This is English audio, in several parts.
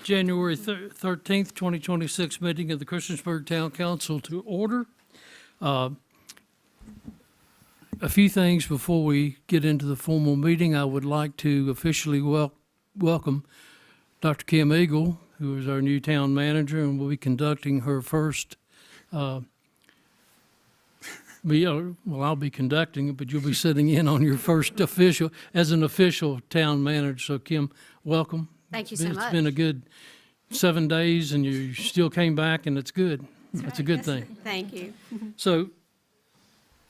January 13th, 2026 meeting of the Christiansburg Town Council to order. A few things before we get into the formal meeting. I would like to officially welcome Dr. Kim Eagle, who is our new town manager and will be conducting her first I'll be conducting it, but you'll be sitting in on your first as an official town manager. So Kim, welcome. Thank you so much. It's been a good 7 days and you still came back and it's good. That's a good thing. Thank you. So,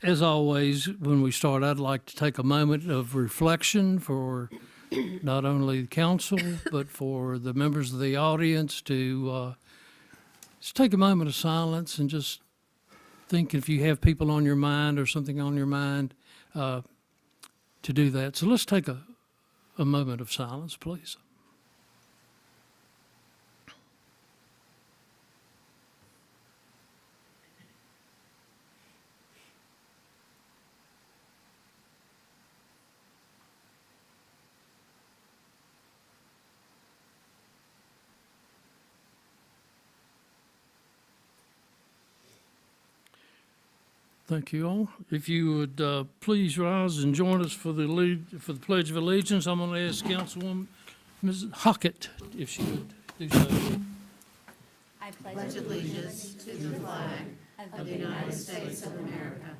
as always, when we start, I'd like to take a moment of reflection for not only the council, but for the members of the audience to just take a moment of silence and just think if you have people on your mind or something on your mind to do that. So let's take a moment of silence, please. Thank you all. If you would please rise and join us for the Pledge of Allegiance, I'm going to ask Councilwoman Ms. Hockett if she would do so. I pledge allegiance to the flag of the United States of America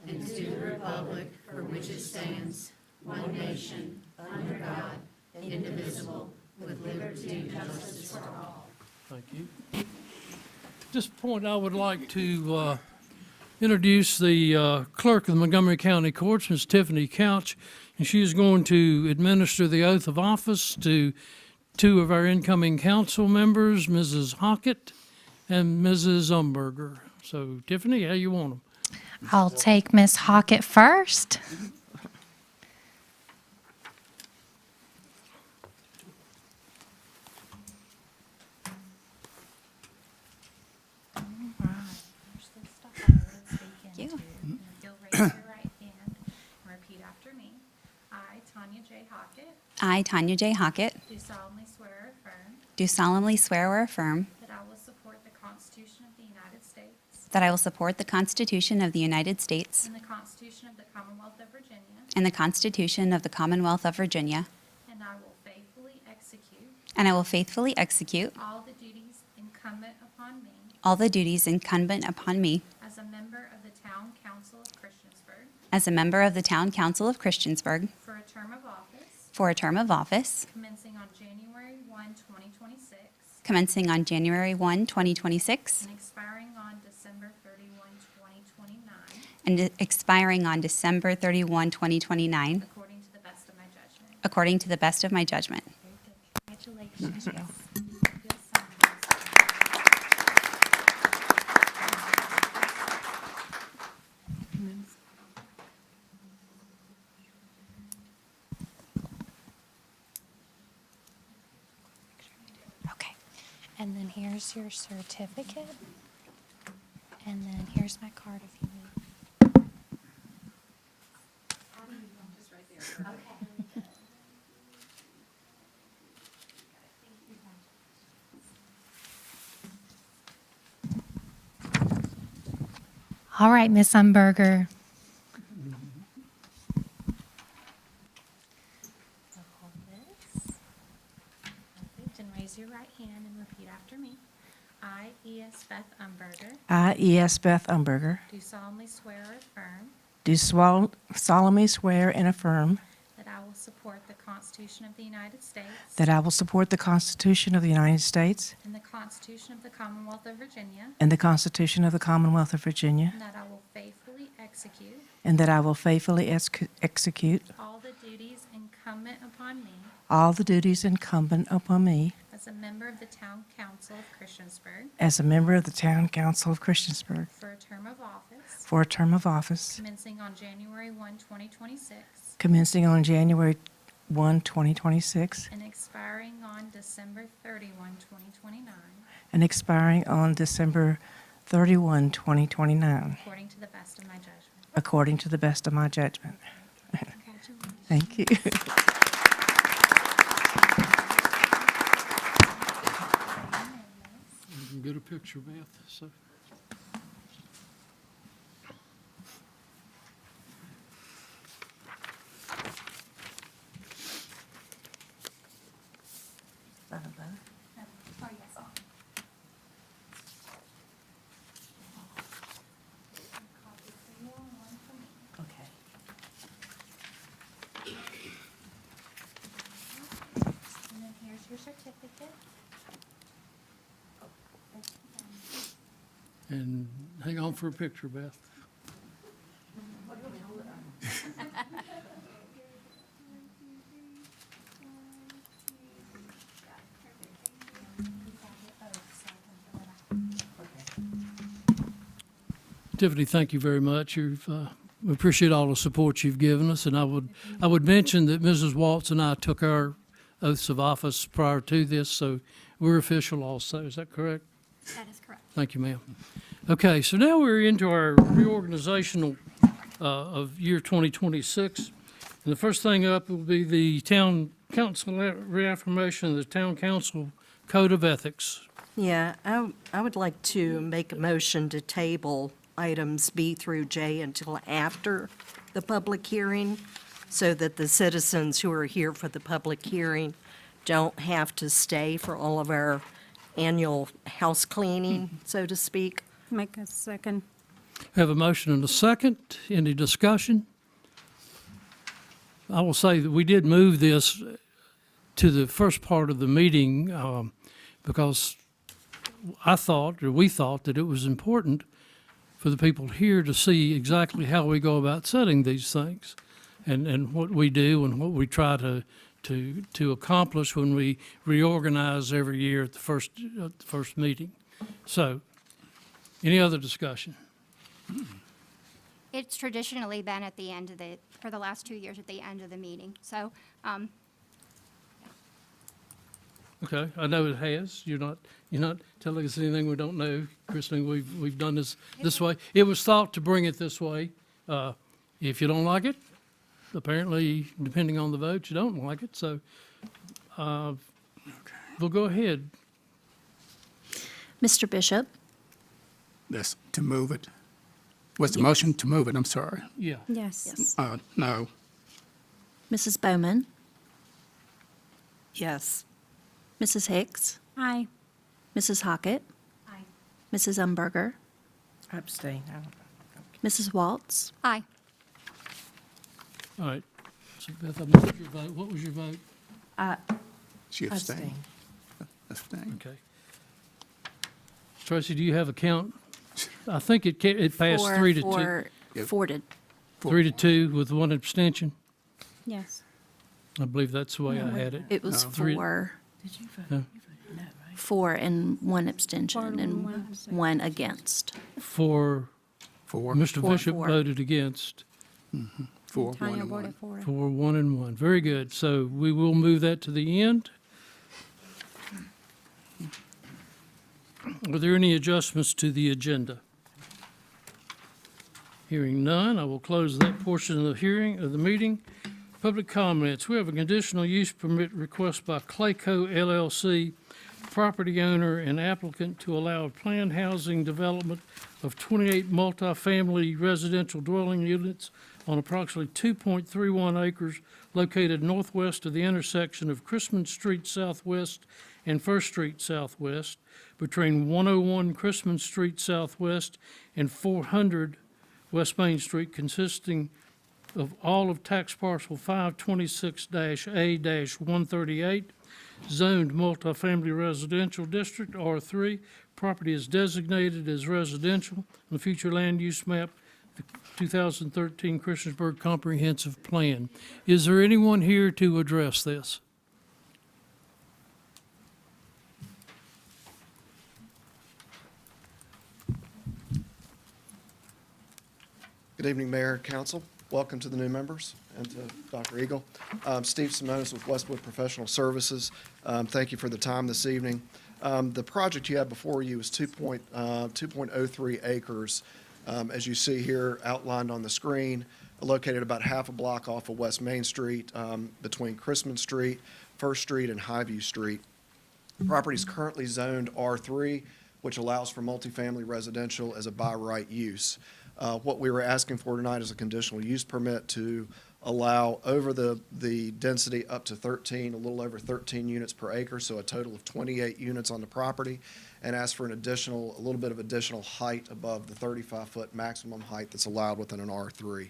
and to the republic for which it stands, one nation, under God, indivisible, with liberty and justice for all. Thank you. At this point, I would like to introduce the clerk of the Montgomery County Courts, Ms. Tiffany Couch, and she is going to administer the oath of office to two of our incoming council members, Mrs. Hockett and Mrs. Umberger. So, Tiffany, how you want them? I'll take Miss Hockett first. You'll raise your right hand and repeat after me. I, Tanya J. Hockett, I, Tanya J. Hockett, do solemnly swear or affirm do solemnly swear or affirm that I will support the Constitution of the United States that I will support the Constitution of the United States and the Constitution of the Commonwealth of Virginia, and the Constitution of the Commonwealth of Virginia, and I will faithfully execute and I will faithfully execute all the duties incumbent upon me all the duties incumbent upon me as a member of the Town Council of Christiansburg as a member of the Town Council of Christiansburg for a term of office for a term of office commencing on January 1, 2026, commencing on January 1, 2026, and expiring on December 31, 2029, and expiring on December 31, 2029, according to the best of my judgment. according to the best of my judgment. Congratulations. Thank you. You'll sign this. Okay. And then here's your certificate. And then here's my card if you need. All right, Miss Umberger. So hold this. Perfect. And raise your right hand and repeat after me. I, E.S. Beth Umberger, I, E.S. Beth Umberger, do solemnly swear or affirm do solemnly swear and affirm that I will support the Constitution of the United States that I will support the Constitution of the United States and the Constitution of the Commonwealth of Virginia, and the Constitution of the Commonwealth of Virginia, and that I will faithfully execute and that I will faithfully execute all the duties incumbent upon me all the duties incumbent upon me as a member of the Town Council of Christiansburg as a member of the Town Council of Christiansburg for a term of office for a term of office commencing on January 1, 2026, commencing on January 1, 2026, and expiring on December 31, 2029, and expiring on December 31, 2029, according to the best of my judgment. according to the best of my judgment. Congratulations. Thank you. Get a picture, Beth, so. Oh, yes. Copy for you and one for me. Okay. And then here's your certificate. And hang on for a picture, Beth. Tiffany, thank you very much. We appreciate all the support you've given us, and I would mention that Mrs. Waltz and I took our oaths of office prior to this, so we're official also. Is that correct? That is correct. Thank you, ma'am. Okay, so now we're into our reorganizational of year 2026. And the first thing up will be the town council reaffirmation of the town council code of ethics. Yeah, I would like to make a motion to table items B through J until after the public hearing, so that the citizens who are here for the public hearing don't have to stay for all of our annual house cleaning, so to speak. Make a second. Have a motion and a second. Any discussion? I will say that we did move this to the first part of the meeting because we thought that it was important for the people here to see exactly how we go about setting these things and what we do and what we try to accomplish when we reorganize every year at the first meeting. So, any other discussion? It's traditionally been at the end of for the last 2 years, at the end of the meeting. So, Okay, I know it has. You're not telling us anything we don't know, Christine. We've done this way. It was thought to bring it this way. If you don't like it, apparently, depending on the vote, you don't like it. So, we'll go ahead. Mr. Bishop, That's to move it. What's the motion? To move it, I'm sorry. Yeah. Yes. No. Mrs. Bowman, Yes. Mrs. Hicks, Aye. Mrs. Hockett, Aye. Mrs. Umberger, Abstain. I don't- Mrs. Waltz, aye. All right. So Beth, I missed your vote. What was your vote? She abstained. Abstain. Abstained. Okay. Tracy, do you have a count? I think it passed four 3 to 2. for Yep. Forded. 3 to 2 with one abstention. Yes. I believe that's the way I had it. It was No. Three- four, Did you vote? No. You voted no, right? 4 and 1 abstention Four and and one abstention. 1 against. For Four. Mr. Four, Bishop four. voted against. Four, one, Tanya and voted one. for it. For 1 and 1. Very good. So we will move that to the end. Are there any adjustments to the agenda? Hearing none, I will close that portion of the meeting. Public comments. We have a conditional use permit request by Clayco LLC, property owner and applicant, to allow planned housing development of 28 multifamily residential dwelling units on approximately 2.31 acres located northwest of the intersection of Christmas Street Southwest and First Street Southwest, between 101 Christmas Street Southwest and 400 West Main Street, consisting of all of tax parcel 526-A-138, zoned multifamily residential district, R3. Property is designated as residential on the future land use map, the 2013 Christiansburg Comprehensive Plan. Is there anyone here to address this? Good evening, Mayor and Council. Welcome to the new members and to Dr. Eagle. Steve Simonis with Westwood Professional Services. Thank you for the time this evening. The project you have before you is 2.03 acres, as you see here outlined on the screen, located about half a block off of West Main Street, between Christmas Street, First Street, and Highview Street. The property is currently zoned R3 which allows for multifamily residential as a by right use. What we were asking for tonight is a conditional use permit to allow over the density up to 13, a little over 13 units per acre, so a total of 28 units on the property, and ask for a little bit of additional height above the 35-foot maximum height that's allowed within an R3.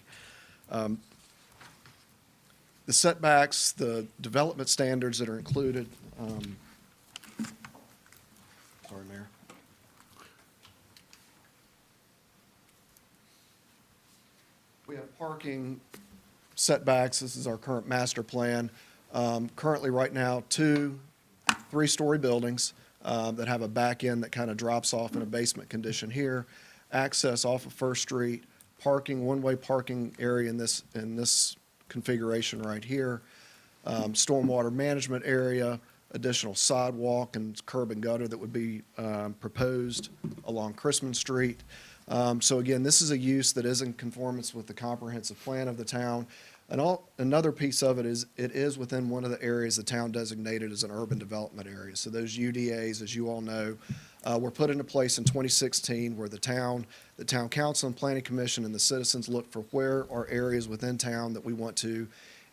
The setbacks, the development standards that are included, sorry, Mayor. We have parking setbacks. This is our current master plan. Currently, right now, 2 3-story buildings that have a back end that kind of drops off in a basement condition here, access off of First Street, parking, one-way parking area in this configuration right here, stormwater management area, additional sidewalk and curb and gutter that would be proposed along Chrisman Street. So again, this is a use that is in conformance with the comprehensive plan of the town. And another piece of it is within one of the areas the town designated as an urban development area. So those UDAs, as you all know, were put into place in 2016 where the town council and planning commission and the citizens look for where are areas within town that we want to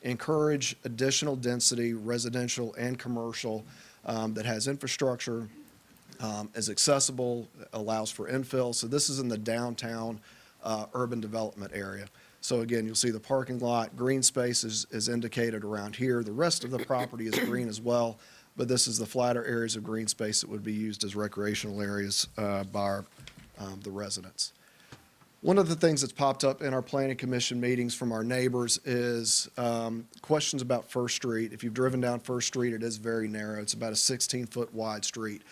encourage additional density, residential and commercial, that has infrastructure, is accessible, allows for infill. So this is in the downtown urban development area. So again, you'll see the parking lot, green space is indicated around here. The rest of the property is green as well, but this is the flatter areas of green space that would be used as recreational areas by the residents. One of the things that's popped up in our planning commission meetings from our neighbors is questions about First Street. If you've driven down First Street, it is very narrow. It's about a 16-foot wide street.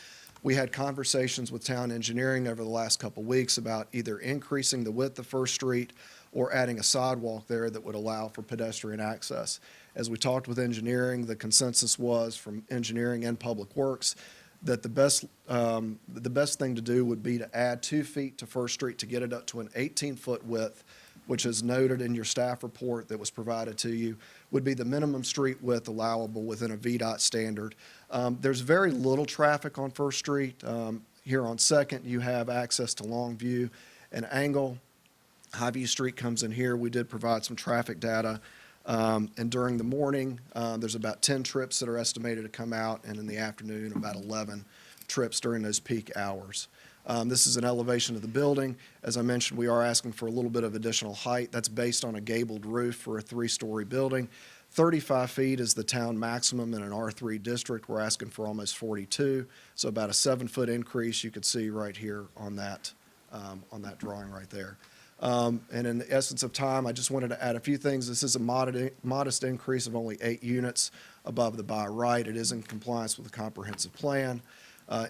We had conversations with town engineering over the last couple weeks about either increasing the width of First Street or adding a sidewalk there that would allow for pedestrian access. As we talked with engineering, the consensus was from engineering and public works that the best thing to do would be to add 2 feet to First Street to get it up to an 18-foot width, which is noted in your staff report that was provided to you, would be the minimum street width allowable within a VDOT standard. There's very little traffic on First Street. Here on Second, you have access to Longview and Angle. Highview Street comes in here. We did provide some traffic data. And during the morning, there's about 10 trips that are estimated to come out, and in the afternoon, about 11 trips during those peak hours. This is an elevation of the building. As I mentioned, we are asking for a little bit of additional height. That's based on a gabled roof for a 3-story building. 35 feet is the town maximum in an R3 district. We're asking for almost 42, so about a 7-foot increase you could see right here on that drawing right there. And in the essence of time, I just wanted to add a few things. This is a modest increase of only 8 units above the by right. It is in compliance with the comprehensive plan.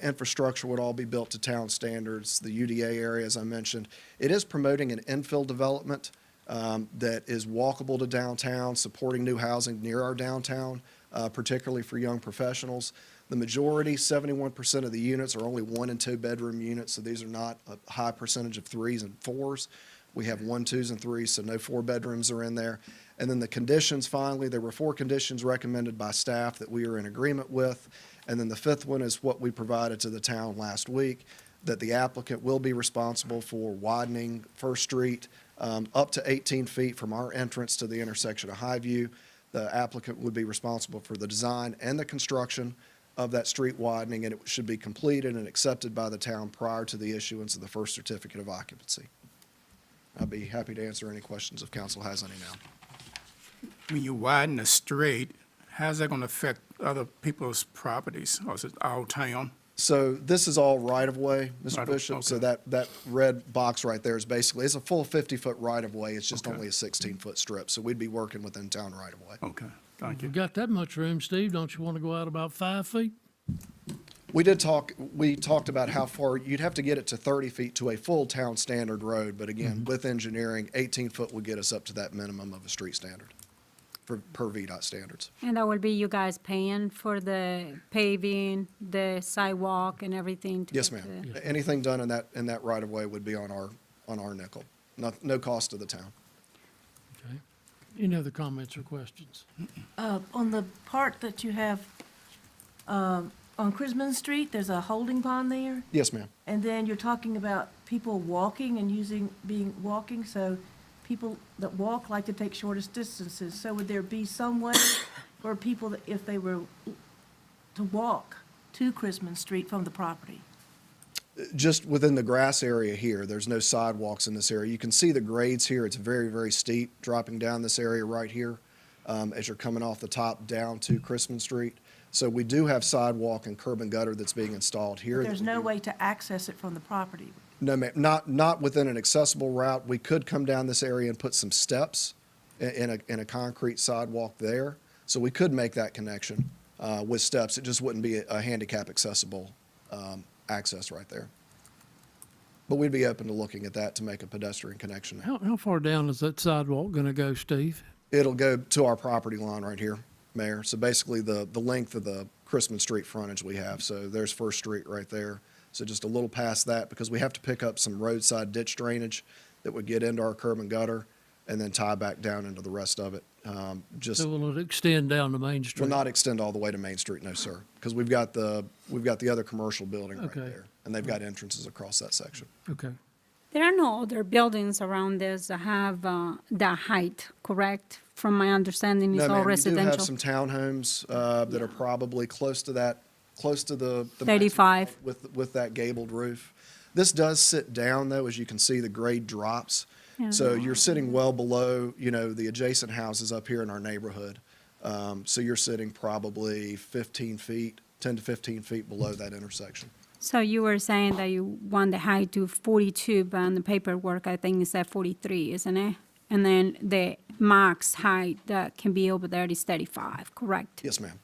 Infrastructure would all be built to town standards. The UDA area, as I mentioned, it is promoting an infill development that is walkable to downtown, supporting new housing near our downtown, particularly for young professionals. The majority, 71% of the units, are only 1 and 2 bedroom units, so these are not a high percentage of 3s and 4s. We have 1, 2s, and 3s, so no 4 bedrooms are in there. And then the conditions, finally, there were 4 conditions recommended by staff that we are in agreement with. And then the 5th one is what we provided to the town last week, that the applicant will be responsible for widening First Street up to 18 feet from our entrance to the intersection of Highview. The applicant would be responsible for the design and the construction of that street widening, and it should be completed and accepted by the town prior to the issuance of the first certificate of occupancy. I'd be happy to answer any questions if council has any now. When you widen the street, how's that going to affect other people's properties, or is it all town? So this is all right-of-way, Mr. Right of- Bishop. So okay. that red box right there is basically, it's a full 50-foot right-of-way. It's just Okay. only a 16-foot strip. So we'd be working within town right-of-way. Okay, thank If you. you've got that much room, Steve, don't you want to go out about 5 feet? We talked about how far, you'd have to get it to 30 feet to a full town standard road. But again, with engineering, 18-foot would get us up to that minimum of a street standard per VDOT standards. And that will be you guys paying for the paving, the sidewalk and everything? to Yes, get ma'am. the- Anything done in that right-of-way would be on our nickel. No cost to the town. Okay. Any other comments or questions? On the part that you have on Chrisman Street, there's a holding pond there, Yes, ma'am. and then you're talking about people walking and walking, so people that walk like to take shortest distances. So would there be some way for people that, if they were to walk to Chrisman Street from the property? Just within the grass area here, there's no sidewalks in this area. You can see the grades here. It's very, very steep, dropping down this area right here as you're coming off the top down to Chrisman Street. So we do have sidewalk and curb and gutter that's being installed here. There's no way to access it from the property. No, ma'am, not within an accessible route. We could come down this area and put some steps in a concrete sidewalk there. So we could make that connection with steps. It just wouldn't be a handicap accessible access right there. But we'd be open to looking at that to make a pedestrian connection. How far down is that sidewalk going to go, Steve? It'll go to our property line right here, Mayor. So basically the length of the Chrisman Street frontage we have. So there's First Street right there. So just a little past that, because we have to pick up some roadside ditch drainage that would get into our curb and gutter and then tie back down into the rest of it. Just So will it extend down to Main Street? will not extend all the way to Main Street, no, sir. Because we've got the other commercial building right Okay. there. And they've got entrances across that section. Okay. There are no other buildings around this that have that height, correct? From my understanding, it's No, all ma'am, you do have residential. some townhomes that are probably close to that, close to the maximum 35. with that gabled roof. This does sit down, though, as you can see, the grade drops. Yeah. So you're sitting well below, the adjacent houses up here in our neighborhood. So you're sitting probably 15 feet, 10 to 15 feet below that intersection. So you were saying that you want the height to 42, but on the paperwork, I think it's at 43, isn't it? And then the max height that can be over there is 35, correct? Yes, ma'am.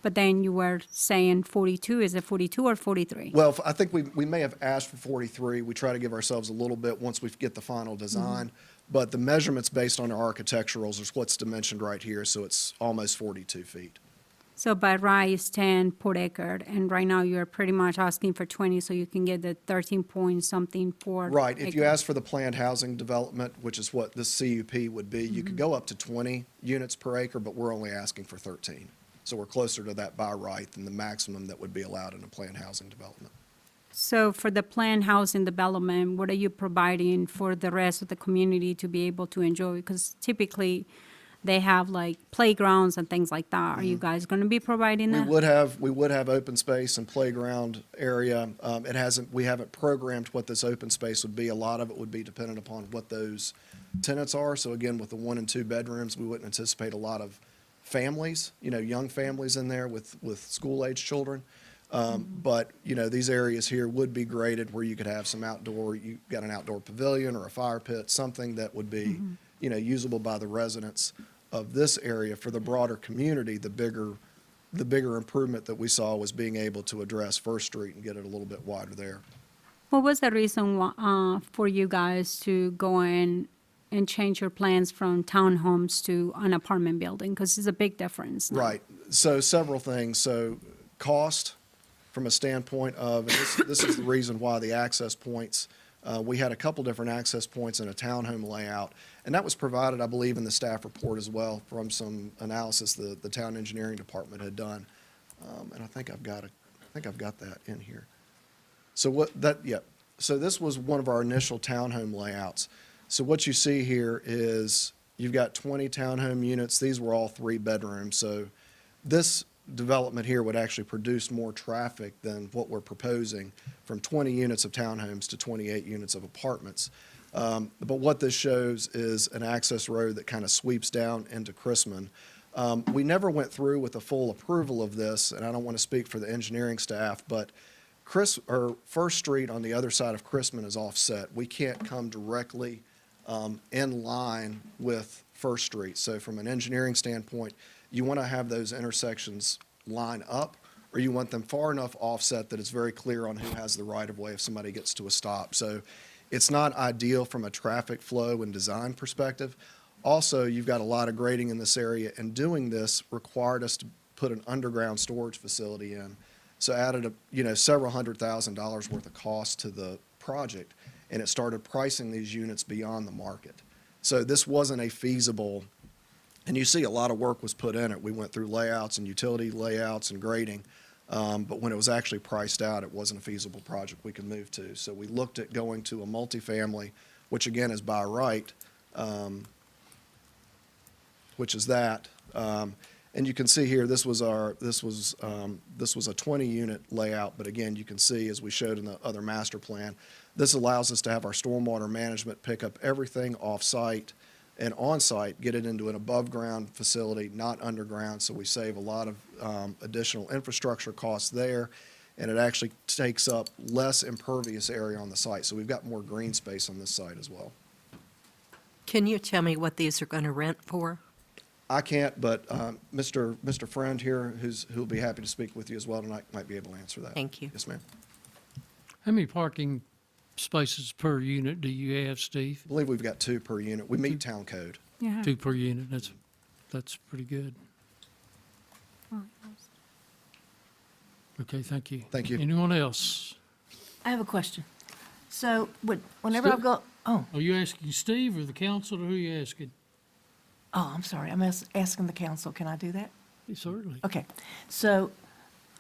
But then you were saying 42, is it 42 or 43? Well, I think we may have asked for 43. We try to give ourselves a little bit once we get the final design. But the measurements based on our architecturals is what's dimensioned right here, so it's almost 42 feet. So by right is 10 per acre, and right now you're pretty much asking for 20, so you can get the 13 point something per Right, if you acre. ask for the planned housing development, which is what this CUP would be, you could go up to 20 units per acre, but we're only asking for 13. So we're closer to that by right than the maximum that would be allowed in a planned housing development. So for the planned housing development, what are you providing for the rest of the community to be able to enjoy? Because typically, they have like playgrounds and things like that. Are you guys going to be providing We that? would have open space and playground area. We haven't programmed what this open space would be. A lot of it would be dependent upon what those tenants are. So again, with the 1 and 2 bedrooms, we wouldn't anticipate a lot of families, young families in there with school-age children. But, these areas here would be graded where you could have some you got an outdoor pavilion or a fire pit, something that would be, usable by the residents of this area. For the broader community, the bigger improvement that we saw was being able to address First Street and get it a little bit wider there. What was the reason for you guys to go in and change your plans from townhomes to an apartment building? Because it's a big difference. now. Right. So several things. So cost from a standpoint of, and this is the reason why the access points, we had a couple different access points in a townhome layout. And that was provided, I believe, in the staff report as well from some analysis the town engineering department had done. And I think I've got that in here. So so this was one of our initial townhome layouts. So what you see here is you've got 20 townhome units. These were all 3 bedrooms. So this development here would actually produce more traffic than what we're proposing, from 20 units of townhomes to 28 units of apartments. But what this shows is an access road that kind of sweeps down into Chrisman. We never went through with a full approval of this, and I don't want to speak for the engineering staff, but First Street on the other side of Chrisman is offset. We can't come directly in line with First Street. So from an engineering standpoint, you want to have those intersections line up, or you want them far enough offset that it's very clear on who has the right-of-way if somebody gets to a stop. So it's not ideal from a traffic flow and design perspective. Also, you've got a lot of grading in this area, and doing this required us to put an underground storage facility in. So added several $100,000 worth of cost to the project, and it started pricing these units beyond the market. So this wasn't a feasible, and you see a lot of work was put in it. We went through layouts and utility layouts and grading. But when it was actually priced out, it wasn't a feasible project we could move to. So we looked at going to a multifamily, which again is by right, which is that. And you can see here, this was a 20-unit layout, but again, you can see, as we showed in the other master plan, this allows us to have our stormwater management pick up everything off-site and on-site, get it into an above-ground facility, not underground, so we save a lot of additional infrastructure costs there, and it actually takes up less impervious area on the site, so we've got more green space on this site as well. Can you tell me what these are going to rent for? I can't, but Mr. Friend here, who'll be happy to speak with you as well tonight, might be able to answer that. Thank you. Yes, ma'am. How many parking spaces per unit do you have, Steve? I believe we've got 2 per unit. We meet town code. Yeah. 2 per unit, that's pretty good. Okay, thank you. Thank you. Anyone else? I have a question. So whenever I go, oh, Are you asking Steve or the council, or who are you asking? I'm sorry, I'm asking the council, can I do that? Certainly. Okay, so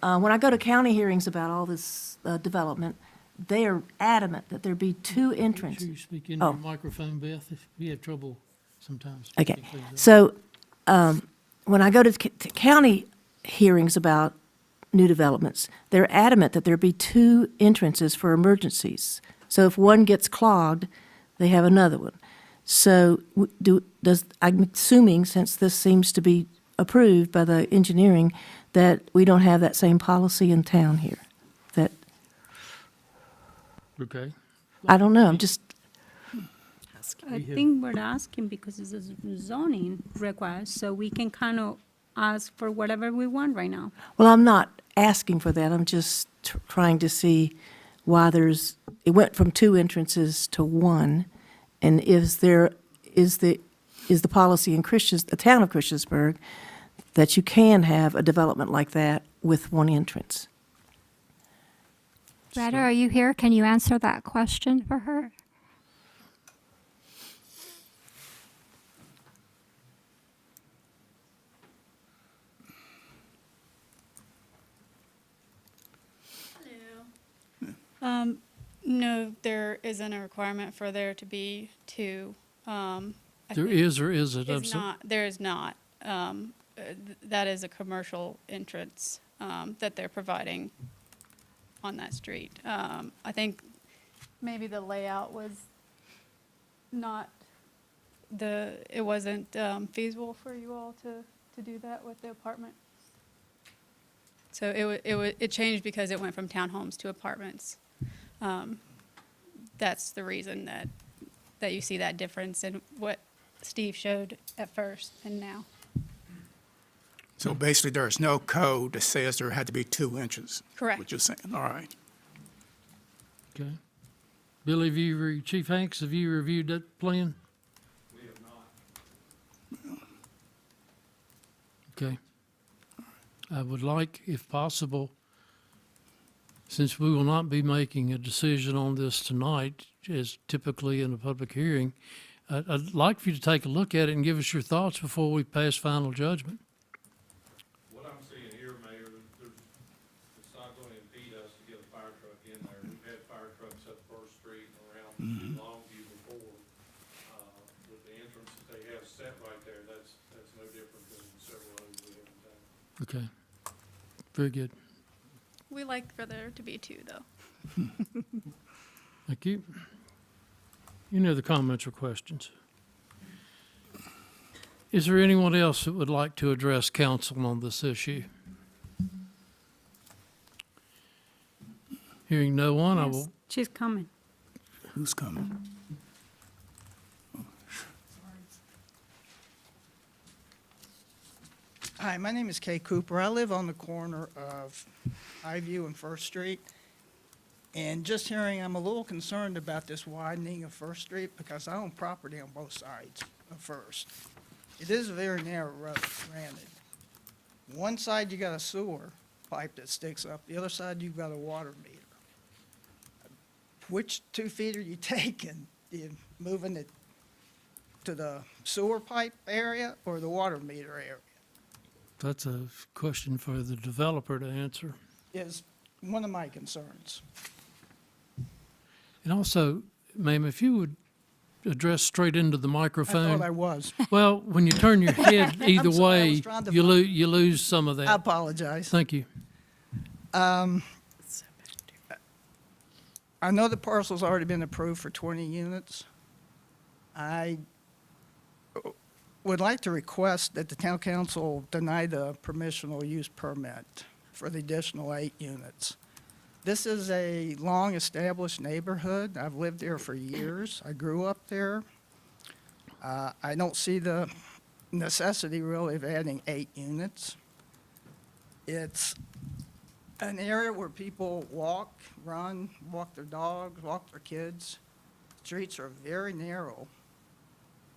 when I go to county hearings about all this development, they are adamant that there be 2 Make sure entrances. you speak into Oh. your microphone, Beth, if you have trouble sometimes. Okay, speaking things up. so when I go to county hearings about new developments, they're adamant that there be 2 entrances for emergencies. So if one gets clogged, they have another one. So I'm assuming, since this seems to be approved by the engineering, that we don't have that same policy in town here. That, Okay. I don't know, I'm just, I think we're asking because it's a zoning request, so we can kind of ask for whatever we want right now. well, I'm not asking for that, I'm just trying to see why it went from 2 entrances to 1, and is the policy in the town of Christiansburg, that you can have a development like that with 1 entrance? Retta, are you here? Can you answer that question for her? No, there isn't a requirement for there to be 2. There is or isn't? I'm Is so- not, there is not. That is a commercial entrance that they're providing on that street. I think maybe the layout was not it wasn't feasible for you all to do that with the apartment. So it changed because it went from townhomes to apartments. That's the reason that you see that difference in what Steve showed at first and now. So basically, there's no code that says there had to be 2 inches? Correct. What you're saying, all right. Okay. Billy, Chief Hanks, have you reviewed that plan? We have not. Okay. I would like, if possible, since we will not be making a decision on this tonight, as typically in a public hearing, I'd like for you to take a look at it and give us your thoughts before we pass final judgment. What I'm seeing here, Mayor, it's not going to impede us to get a fire truck in there. We've had fire trucks up First Street and around Longview before. With the entrance that they have set right there, that's no different than several others we have in town. Okay. Very good. We like for there to be 2, though. Thank you. Any other comments or questions? Is there anyone else that would like to address council on this issue? Hearing no one, I Yes, will, she's coming. Who's coming? Hi, my name is Kay Cooper. I live on the corner of Highview and First Street. And just hearing, I'm a little concerned about this widening of First Street because I own property on both sides of First. It is a very narrow road, granted. One side you got a sewer pipe that sticks up, the other side you've got a water meter. Which 2 feet are you taking? You moving it to the sewer pipe area or the water meter area? that's a question for the developer to answer. is one of my concerns. And also, ma'am, if you would address straight into the I microphone. thought I was. Well, when you turn your head either I'm sorry, I was way, trying to you lose some of I that. apologize. Thank you. I know the parcel's already been approved for 20 units. I would like to request that the town council deny the permissional use permit for the additional 8 units. This is a long-established neighborhood. I've lived there for years. I grew up there. I don't see the necessity really of adding 8 units. It's an area where people walk, run, walk their dogs, walk their kids. Streets are very narrow,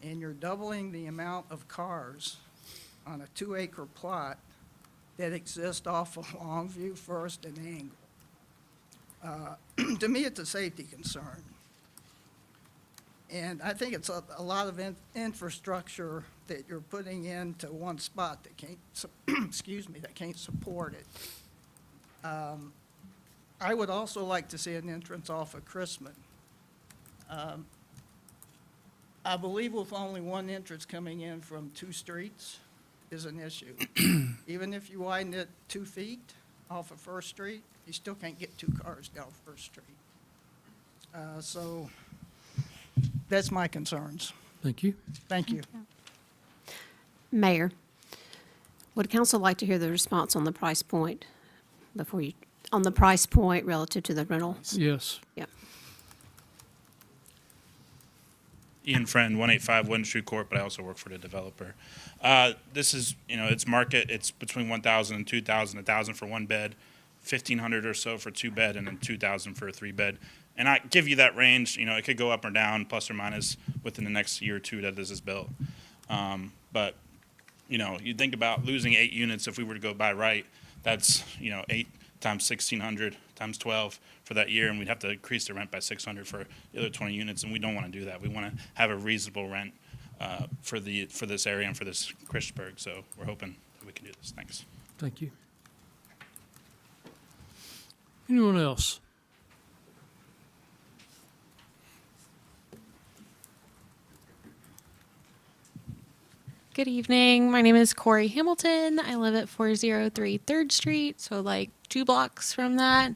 and you're doubling the amount of cars on a 2-acre plot that exists off of Longview, First, and Angle. To me, it's a safety concern. And I think it's a lot of infrastructure that you're putting into one spot that can't, excuse me, that can't support it. I would also like to see an entrance off of Chrisman. I believe with only one entrance coming in from 2 streets is an issue. Even if you widen it 2 feet off of First Street, you still can't get 2 cars down First Street. So that's my concerns. Thank you. Thank you. Mayor, would council like to hear the response on the price point on the price point relative to the rental? Yes. Yep. Ian Friend, 185 Wooden Street Court, but I also work for the developer. This is, it's market. It's between 1,000 and 2,000, 1,000 for 1 bed, 1,500 or so for 2 bed, and then 2,000 for a 3 bed. And I give you that range. It could go up or down, plus or minus, within the next year or 2 that this is built. But you think about losing 8 units if we were to go by right. That's 8 times 1,600 times 12 for that year, and we'd have to increase the rent by 600 for the other 20 units, and we don't want to do that. We want to have a reasonable rent for this area and for this Christiansburg. So we're hoping that we can do this. Thanks. Thank you. Anyone else? Good evening. My name is Corey Hamilton. I live at 403 3rd Street, so like 2 blocks from that.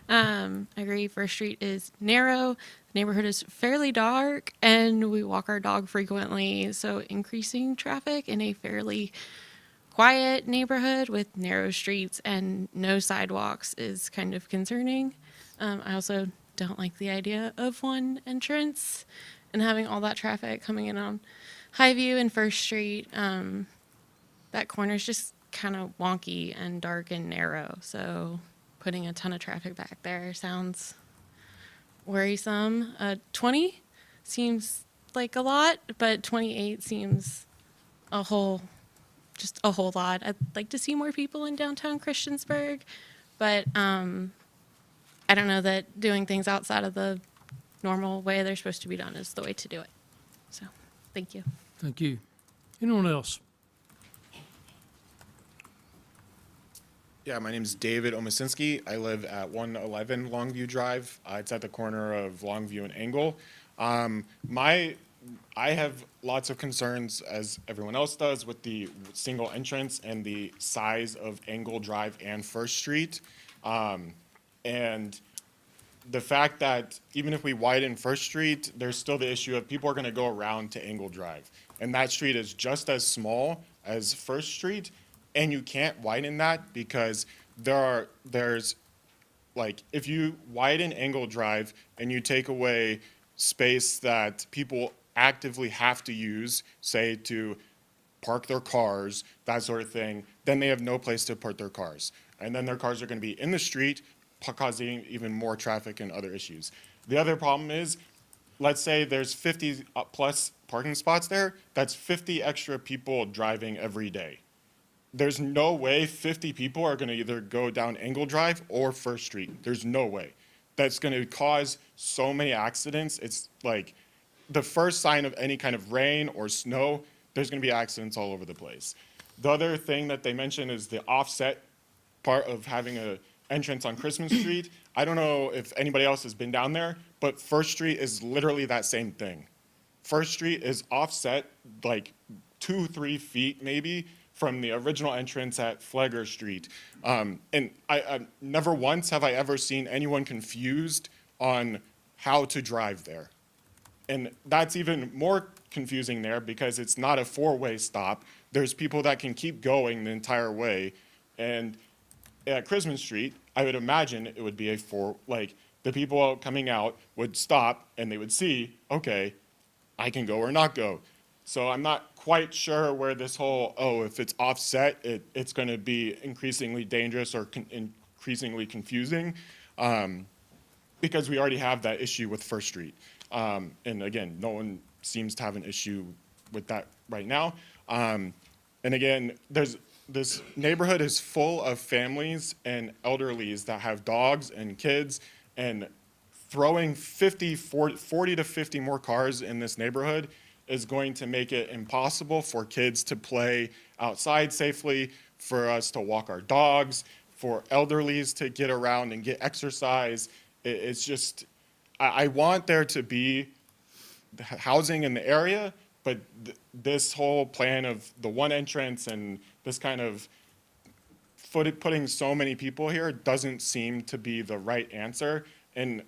I agree, First Street is narrow. The neighborhood is fairly dark, and we walk our dog frequently, so increasing traffic in a fairly quiet neighborhood with narrow streets and no sidewalks is kind of concerning. I also don't like the idea of one entrance and having all that traffic coming in on Highview and First Street. That corner is just kind of wonky and dark and narrow, so putting a ton of traffic back there sounds worrisome. 20 seems like a lot, but 28 seems a whole lot. I'd like to see more people in downtown Christiansburg, but I don't know that doing things outside of the normal way they're supposed to be done is the way to do it. So, thank you. Thank you. Anyone else? Yeah, my name is David Omasinski. I live at 111 Longview Drive. It's at the corner of Longview and Angle. I have lots of concerns, as everyone else does, with the single entrance and the size of Angle Drive and First Street. And the fact that even if we widen First Street, there's still the issue of people are going to go around to Angle Drive. And that street is just as small as First Street, and you can't widen that because there's like, if you widen Angle Drive and you take away space that people actively have to use, say to park their cars, that sort of thing, then they have no place to put their cars. And then their cars are going to be in the street, causing even more traffic and other issues. The other problem is, let's say there's 50 plus parking spots there, that's 50 extra people driving every day. There's no way 50 people are gonna either go down Angle Drive or First Street. There's no way. That's gonna cause so many accidents. It's like the first sign of any kind of rain or snow, there's gonna be accidents all over the place. The other thing that they mentioned is the offset part of having a entrance on Christmas Street. I don't know if anybody else has been down there, but First Street is literally that same thing. First Street is offset like 2-3 feet maybe from the original entrance at Flagler Street. And I never once have I ever seen anyone confused on how to drive there. And that's even more confusing there because it's not a four-way stop. There's people that can keep going the entire way. And at Christmas Street, I would imagine it would be the people coming out would stop and they would see, okay, I can go or not go. So I'm not quite sure where this whole, if it's offset, it's going to be increasingly dangerous or increasingly confusing, because we already have that issue with First Street. And again, no one seems to have an issue with that right now. And again, this neighborhood is full of families and elderlies that have dogs and kids, and throwing 40 to 50 more cars in this neighborhood is going to make it impossible for kids to play outside safely, for us to walk our dogs, for elderlies to get around and get exercise. It's just, I want there to be housing in the area, but this whole plan of the one entrance and this kind of putting so many people here doesn't seem to be the right answer. And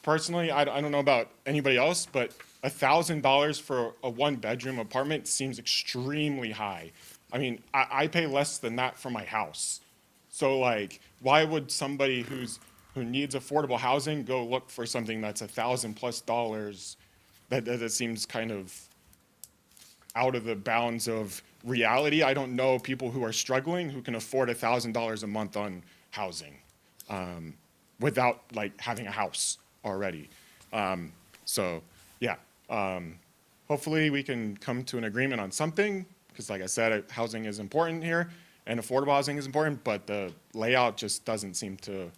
personally, I don't know about anybody else, but $1,000 for a one-bedroom apartment seems extremely high. I mean, I pay less than that for my house. So like, why would somebody who needs affordable housing go look for something that's $1,000+ that seems kind of out of the bounds of reality? I don't know people who are struggling who can afford $1,000 a month on housing without like having a house already. So yeah, hopefully we can come to an agreement on something, because like I said, housing is important here and affordable housing is important, but the layout just doesn't seem to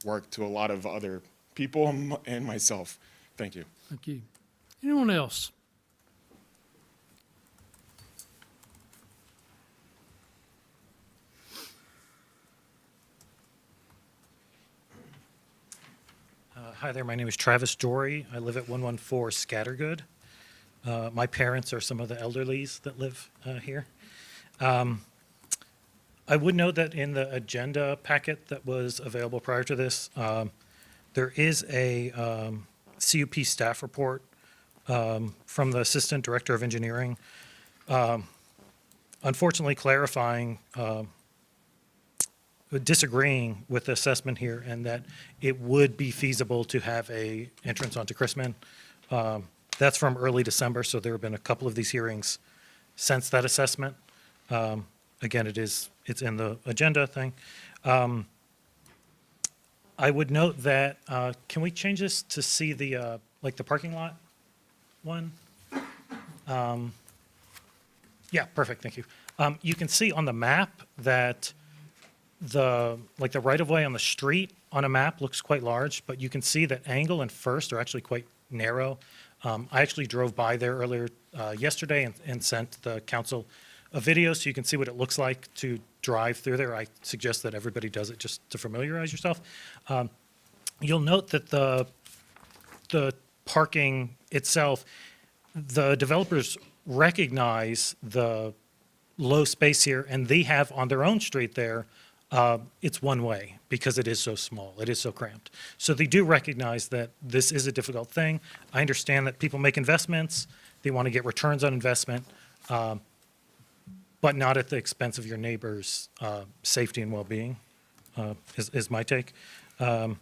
work to a lot of other people and myself. Thank you. Thank you. Anyone else? Hi there, my name is Travis Jory. I live at 114 Scattergood. My parents are some of the elderlies that live here. I would note that in the agenda packet that was available prior to this, there is a CUP staff report from the Assistant Director of Engineering, unfortunately clarifying, disagreeing with the assessment here, and that it would be feasible to have a entrance onto Chrisman. That's from early December, so there have been a couple of these hearings since that assessment. Again, it's in the agenda thing. I would note that, can we change this to see the, like the parking lot one? Yeah, perfect, thank you. You can see on the map that the right-of-way on the street on a map looks quite large, but you can see that Angle and First are actually quite narrow. I actually drove by there earlier yesterday and sent the council a video so you can see what it looks like to drive through there. I suggest that everybody does it just to familiarize yourself. You'll note that the parking itself, the developers recognize the low space here, and they have on their own street there, it's one way because it is so small, it is so cramped. So they do recognize that this is a difficult thing. I understand that people make investments, they want to get returns on investment, but not at the expense of your neighbor's safety and well-being, is my take. I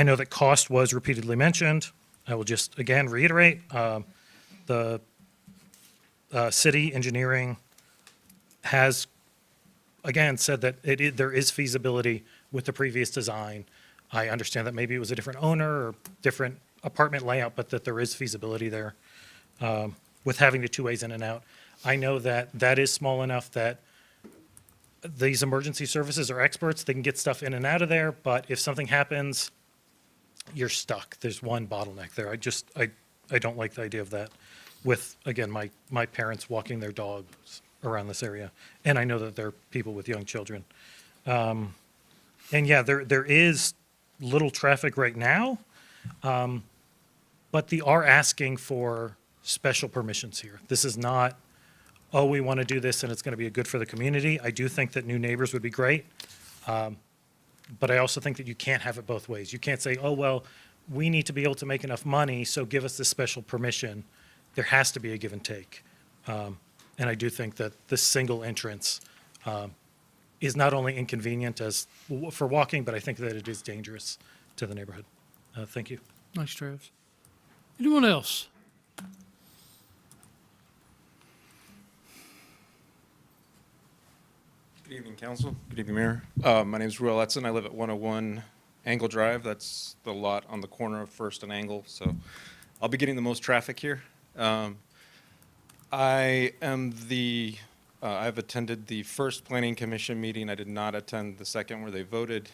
know that cost was repeatedly mentioned. I will just, again, reiterate, the city engineering has, again, said that there is feasibility with the previous design. I understand that maybe it was a different owner or different apartment layout, but that there is feasibility there with having the two ways in and out. I know that that is small enough that these emergency services are experts. They can get stuff in and out of there, but if something happens, you're stuck. There's one bottleneck there. I don't like the idea of that with, again, my parents walking their dogs around this area. And I know that there are people with young children. And yeah, there is little traffic right now, but they are asking for special permissions here. This is not, oh, we want to do this and it's going to be good for the community. I do think that new neighbors would be great. But I also think that you can't have it both ways. You can't say, oh, well, we need to be able to make enough money, so give us this special permission. There has to be a give and take. And I do think that this single entrance is not only inconvenient as for walking, but I think that it is dangerous to the neighborhood. Thank you. Nice, Travis. Anyone else? Good evening, council. Good evening, Mayor. My name is Ruel Etzen. I live at 101 Angle Drive. That's the lot on the corner of First and Angle. So I'll be getting the most traffic here. I've attended the first Planning Commission meeting. I did not attend the second where they voted.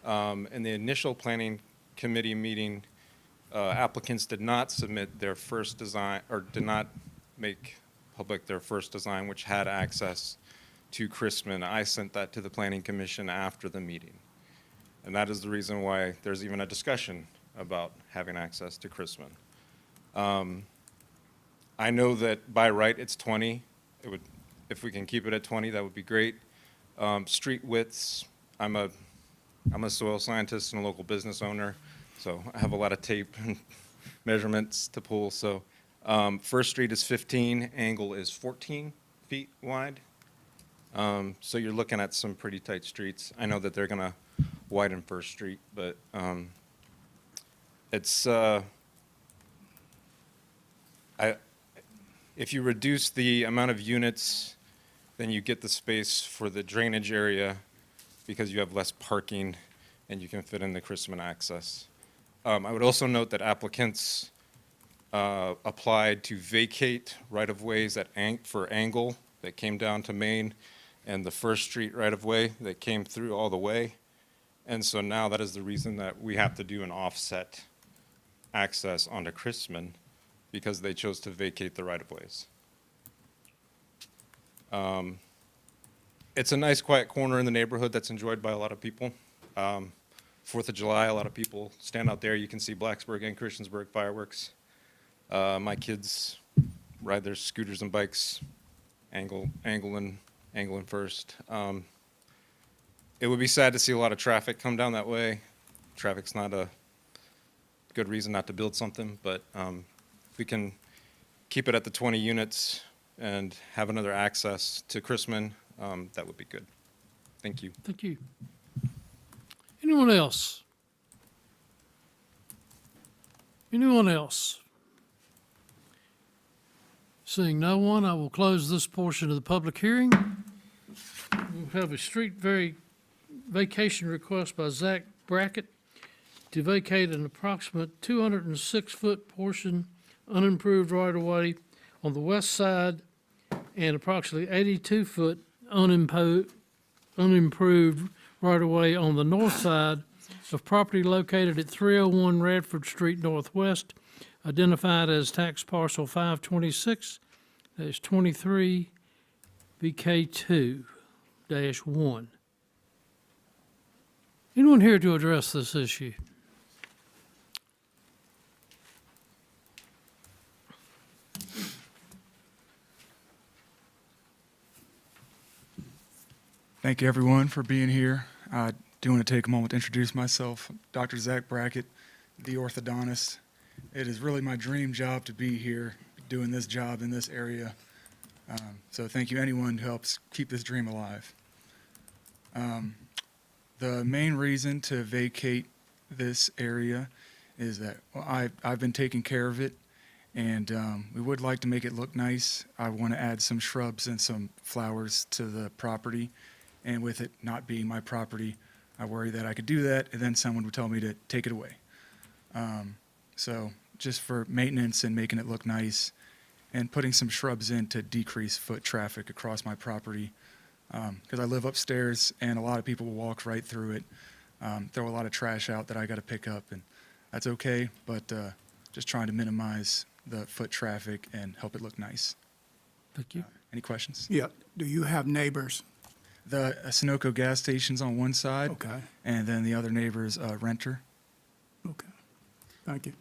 In the initial Planning Committee meeting, applicants did not submit their first design, or did not make public their first design, which had access to Chrisman. I sent that to the Planning Commission after the meeting. And that is the reason why there's even a discussion about having access to Chrisman. I know that by right it's 20. If we can keep it at 20, that would be great. Street widths, I'm a soil scientist and a local business owner, so I have a lot of tape and measurements to pull. So First Street is 15, Angle is 14 feet wide. So you're looking at some pretty tight streets. I know that they're gonna widen First Street, but if you reduce the amount of units, then you get the space for the drainage area because you have less parking and you can fit in the Chrisman access. I would also note that applicants applied to vacate right-of-ways for Angle that came down to Main and the First Street right-of-way that came through all the way. And so now that is the reason that we have to do an offset access onto Chrisman, because they chose to vacate the right-of-ways. It's a nice quiet corner in the neighborhood that's enjoyed by a lot of people. 4th of July, a lot of people stand out there. You can see Blacksburg and Christiansburg fireworks. My kids ride their scooters and bikes, Angle and First. It would be sad to see a lot of traffic come down that way. Traffic's not a good reason not to build something, but if we can keep it at the 20 units and have another access to Chrisman, that would be good. Thank you. Thank you. Anyone else? Anyone else? Seeing no one, I will close this portion of the public hearing. We'll have a vacation request by Zach Brackett to vacate an approximate 206-foot portion unimproved right-of-way on the west side and approximately 82-foot unimproved right-of-way on the north side of property located at 301 Radford Street Northwest, identified as tax parcel 526-23 BK2-1. Anyone here to address this issue? Thank you, everyone, for being here. I do want to take a moment to introduce myself. Dr. Zach Brackett, the orthodontist. It is really my dream job to be here, doing this job in this area. So thank you, anyone who helps keep this dream alive. The main reason to vacate this area is that I've been taking care of it, and we would like to make it look nice. I want to add some shrubs and some flowers to the property. And with it not being my property, I worry that I could do that, and then someone would tell me to take it away. So just for maintenance and making it look nice, and putting some shrubs in to decrease foot traffic across my property, because I live upstairs, and a lot of people will walk right through it, throw a lot of trash out that I got to pick up, and that's okay, but just trying to minimize the foot traffic and help it look nice. Thank you. Any questions? Yeah. Do you have neighbors? The Sunoco gas station's on one side. Okay. And then the other neighbor's a renter. Okay. Thank you.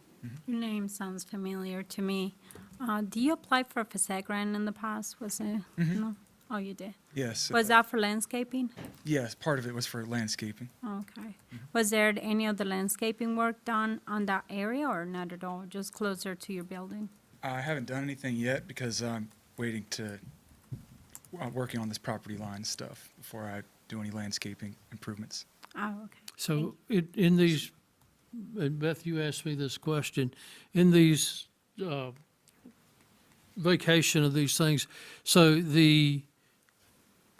Your name sounds familiar to me. Do you apply for a facade grant in the past? Was it? No? Oh, you did? Yes. Was that for landscaping? Yes, part of it was for landscaping. Okay. Was there any of the landscaping work done on that area or not at all, just closer to your building? I haven't done anything yet because I'm waiting to, working on this property line stuff before I do any landscaping improvements. Oh, okay. So in these, and Beth, you asked me this question, in these vacation of these things, so the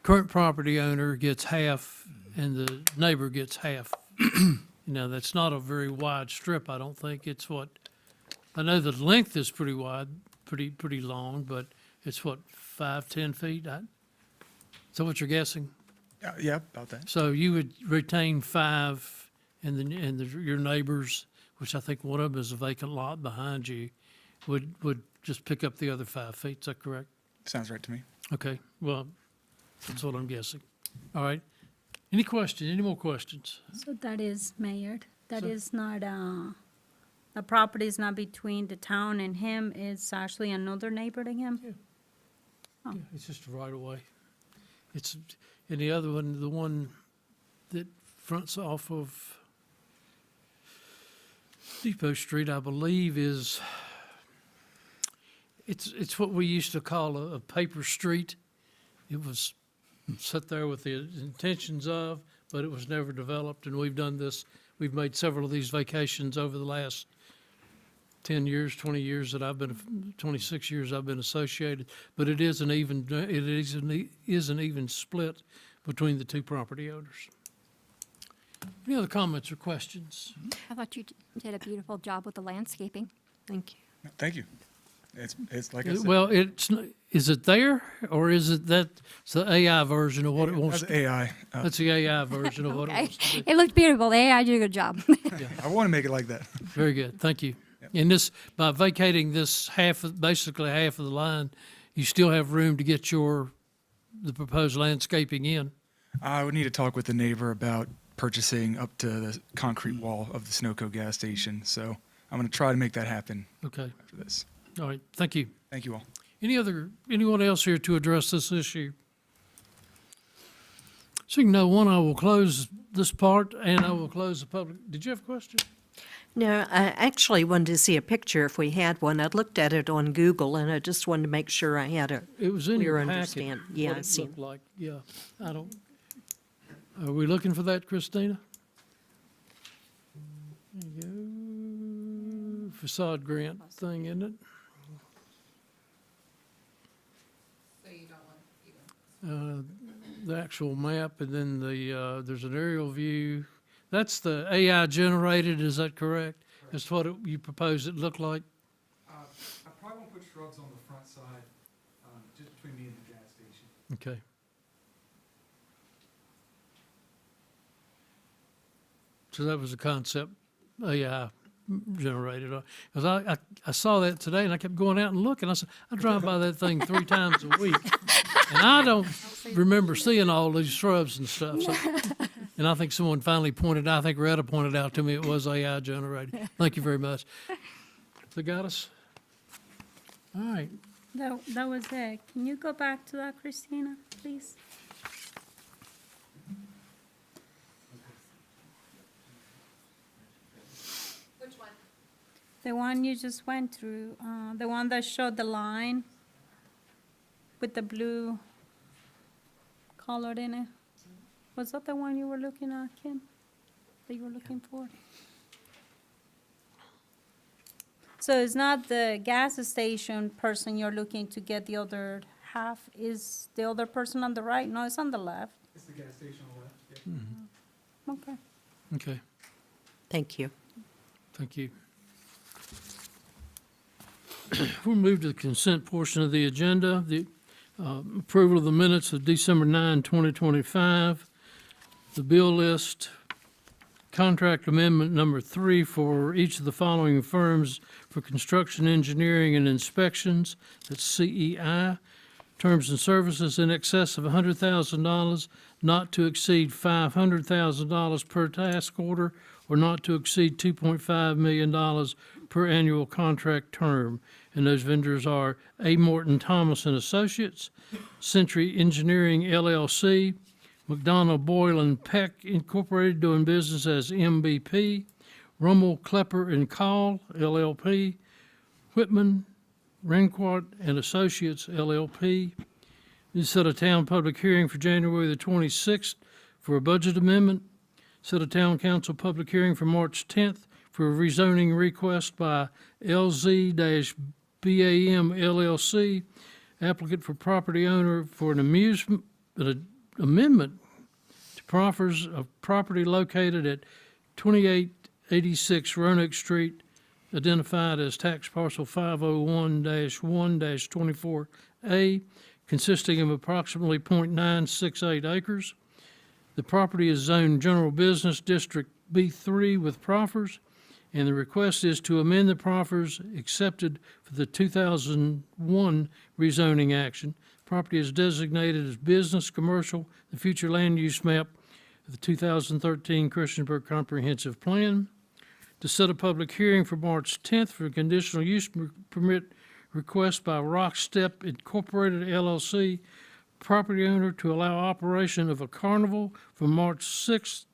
current property owner gets half and the neighbor gets half. That's not a very wide strip, I don't think. It's what, I know the length is pretty wide, pretty long, but it's what, 5, 10 feet? Is that what you're guessing? Yeah, about that. So you would retain 5 and then, your neighbors, which I think one of them is a vacant lot behind you, would just pick up the other 5 feet. Is that correct? Sounds right to me. Okay, well, that's what I'm guessing. All right. Any more questions? So that is mayored. That So- is not, the property is not between the town and him. It's actually another neighbor to him? Yeah, it's just a right of way. It's, and the other one, the one that fronts off of Depot Street, I believe it's what we used to call a paper street. It was set there with the intentions of, but it was never developed, and we've made several of these vacations over the last 10 years, 20 years that 26 years I've been associated, but it is an even split between the two property owners. Any other comments or questions? I thought you did a beautiful job with the landscaping. Thank you. Thank you. It's like I said. Well, is it there, or is it it's the AI version of what it wants? That's AI. That's the AI version of what it Okay. wants to do. It looked beautiful. The AI did a good job. I want to make it like that. Very good, thank you. And by vacating this basically half of the line, you still have room to get the proposed landscaping in. I would need to talk with the neighbor about purchasing up to the concrete wall of the Sunoco gas station. So I'm going to try to make that happen Okay, after this. all right, thank you. Thank you all. Anyone else here to address this issue? Seeing no one, I will close this part and I will close the public. Did you have a question? No, I actually wanted to see a picture if we had one. I looked at it on Google, and I just wanted to make sure I had a It was in clear your packet. understand. Yeah, what I it see. looked like. Yeah, are we looking for that, Christina? There you go. Facade grant thing, isn't it? The actual map, and then there's an aerial view. That's the AI generated, is that correct? That's what you propose it look like? I probably won't put shrubs on the front side, just between me and the gas station. Okay. So that was a concept AI generated. Because I saw that today and I kept going out and looking. I said, I drive by that thing 3 times a week. And I don't remember seeing all these shrubs and stuff. So, and I think someone finally I think Retta pointed out to me it was AI generated. Thank you very much. So got us? All right. That was it. Can you go back to that, Christina, please? Which one? The one you just went through, the one that showed the line with the blue color in it. Was that the one you were looking at, Kim? That you were looking for? So it's not the gas station person you're looking to get the other half, is the other person on the right? No, it's on the left. It's the gas station on the left, yeah. Okay. Okay. Thank you. Thank you. We'll move to the consent portion of the agenda. The approval of the minutes of December 9, 2025. The bill list, contract amendment number 3 for each of the following firms for construction, engineering, and inspections. That's CEI. terms and services in excess of $100,000, not to exceed $500,000 per task order, or not to exceed $2.5 million per annual contract term. And those vendors are A. Morton Thomas and Associates, Century Engineering LLC, McDonald Boyle and Peck Incorporated, doing business as MBP, Rummel Klepper and Call LLP, Whitman, Ranquart and Associates LLP. You set a town public hearing for January the 26th for a budget amendment. Set a town council public hearing for March 10th for a rezoning request by LZ-BAM LLC, applicant for property owner for an amendment to proffers of property located at 2886 Roanoke Street, identified as tax parcel 501-1-24A, consisting of approximately .968 acres. The property is zoned General Business District B3 with proffers, and the request is to amend the proffers accepted for the 2001 rezoning action. Property is designated as business commercial, the future land use map of the 2013 Christiansburg Comprehensive Plan. To set a public hearing for March 10th for a conditional use permit request by Rock Step Incorporated LLC, property owner, to allow operation of a carnival from March 6th,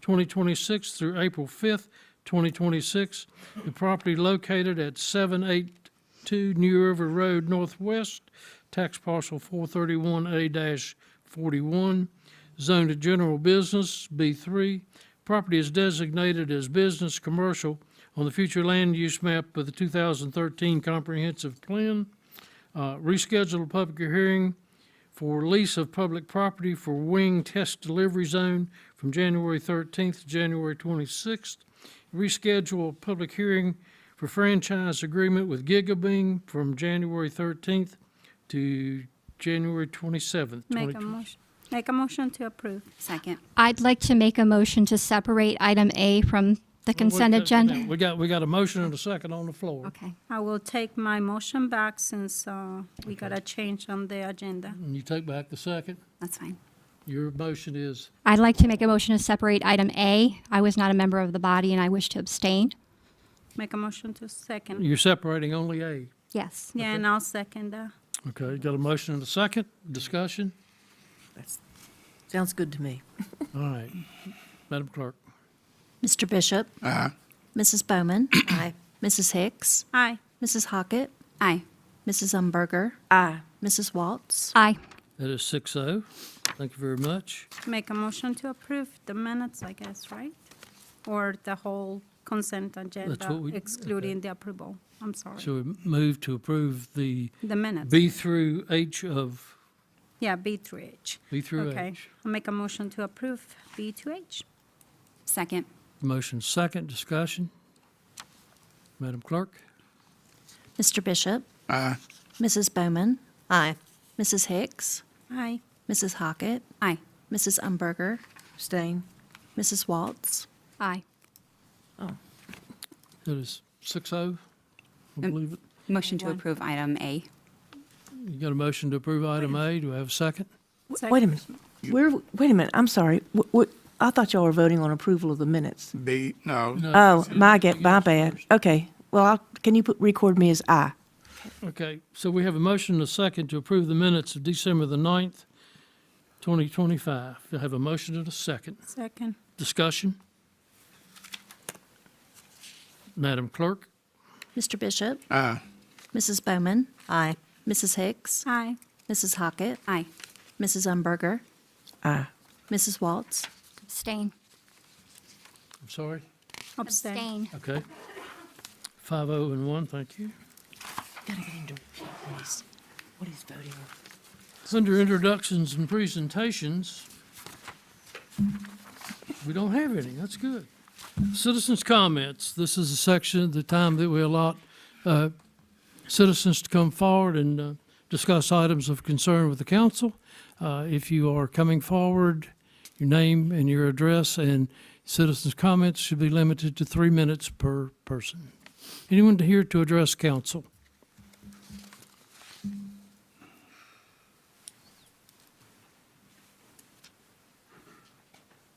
2026 through April 5th, 2026. The property located at 782 New River Road Northwest, tax parcel 431A-41, zoned to general business, B3. Property is designated as business commercial on the future land use map of the 2013 Comprehensive Plan. Reschedule a public hearing for lease of public property for wing test delivery zone from January 13th to January 26th. Reschedule a public hearing for franchise agreement with Gigabing from January 13th to January 27th. Make a motion to approve. Second. I'd like to make a motion to separate item A from the consent agenda. We got a motion and a second on the floor. Okay. I will take my motion back since we got a change on the agenda. And you take back the second? That's fine. Your motion is? I'd like to make a motion to separate item A. I was not a member of the body and I wish to abstain. Make a motion to second. You're separating only A. Yes. Yeah, and I'll second that. Okay, got a motion and a second. Discussion? Sounds good to me. All right. Madam Clerk. Mr. Bishop? Aye. Mrs. Bowman? Aye. Mrs. Hicks? Aye. Mrs. Hockett? Aye. Mrs. Umberger? Aye. Mrs. Waltz? Aye. That is 6-0. Thank you very much. Make a motion to approve the minutes, I guess, right? Or the whole consent agenda, what we- excluding the approval. I'm sorry. So we move to approve the The minutes. B through H of, Yeah, B through H. B through Okay. H. I'll make a motion to approve B to H. Second. Motion second, discussion. Madam Clerk? Mr. Bishop? Aye. Mrs. Bowman? Aye. Mrs. Hicks? Aye. Mrs. Hockett? Aye. Mrs. Umberger? Abstain. Mrs. Waltz? Aye. That is 6-0, I believe it. Motion to approve item A. You got a motion to approve item A. Do I have a second? Wait a minute. Wait a minute. I'm sorry. I thought y'all were voting on approval of the minutes. B, no. Oh, my bad. Okay. Well, can you record me as aye? Okay, so we have a motion and a second to approve the minutes of December the 9th, 2025. I have a motion and a second. Second. Discussion? Madam Clerk? Mr. Bishop? Aye. Mrs. Bowman? Aye. Mrs. Hicks? Aye. Mrs. Hockett? Aye. Mrs. Umberger? Aye. Mrs. Waltz? Abstain. I'm sorry? Abstain. Okay. 5-0 and 1, thank you. Gotta get into what he's voting on. Under introductions and presentations, we don't have any. That's good. Citizens' comments. This is a section, the time that we allot citizens to come forward and discuss items of concern with the council. If you are coming forward, your name and your address and citizens' comments should be limited to 3 minutes per person. Anyone here to address council?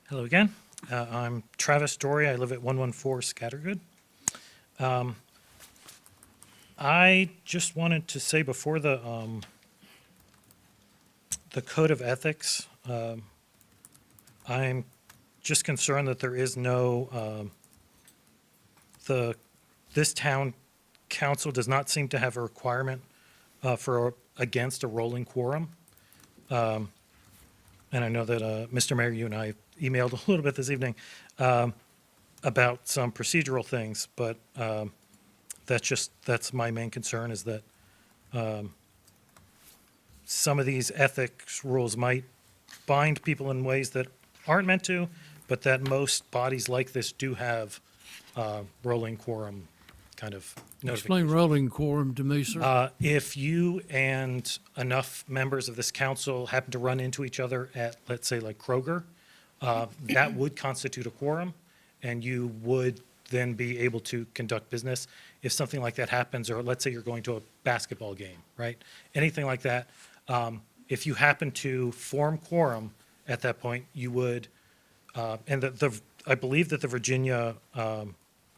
Hello again. I'm Travis Story. I live at 114 Scattergood. I just wanted to say before the code of ethics, I'm just concerned that there is no, this town council does not seem to have a requirement against a rolling quorum. And I know that, Mr. Mayor, you and I emailed a little bit this evening about some procedural things, but that's my main concern, is that some of these ethics rules might bind people in ways that aren't meant to, but that most bodies like this do have rolling quorum kind of Explain notification. rolling quorum to me, sir. If you and enough members of this council happen to run into each other at, let's say, like Kroger, that would constitute a quorum, and you would then be able to conduct business. If something like that happens, or let's say you're going to a basketball game, right? Anything like that, if you happen to form quorum at that point, you would, and I believe that the Virginia,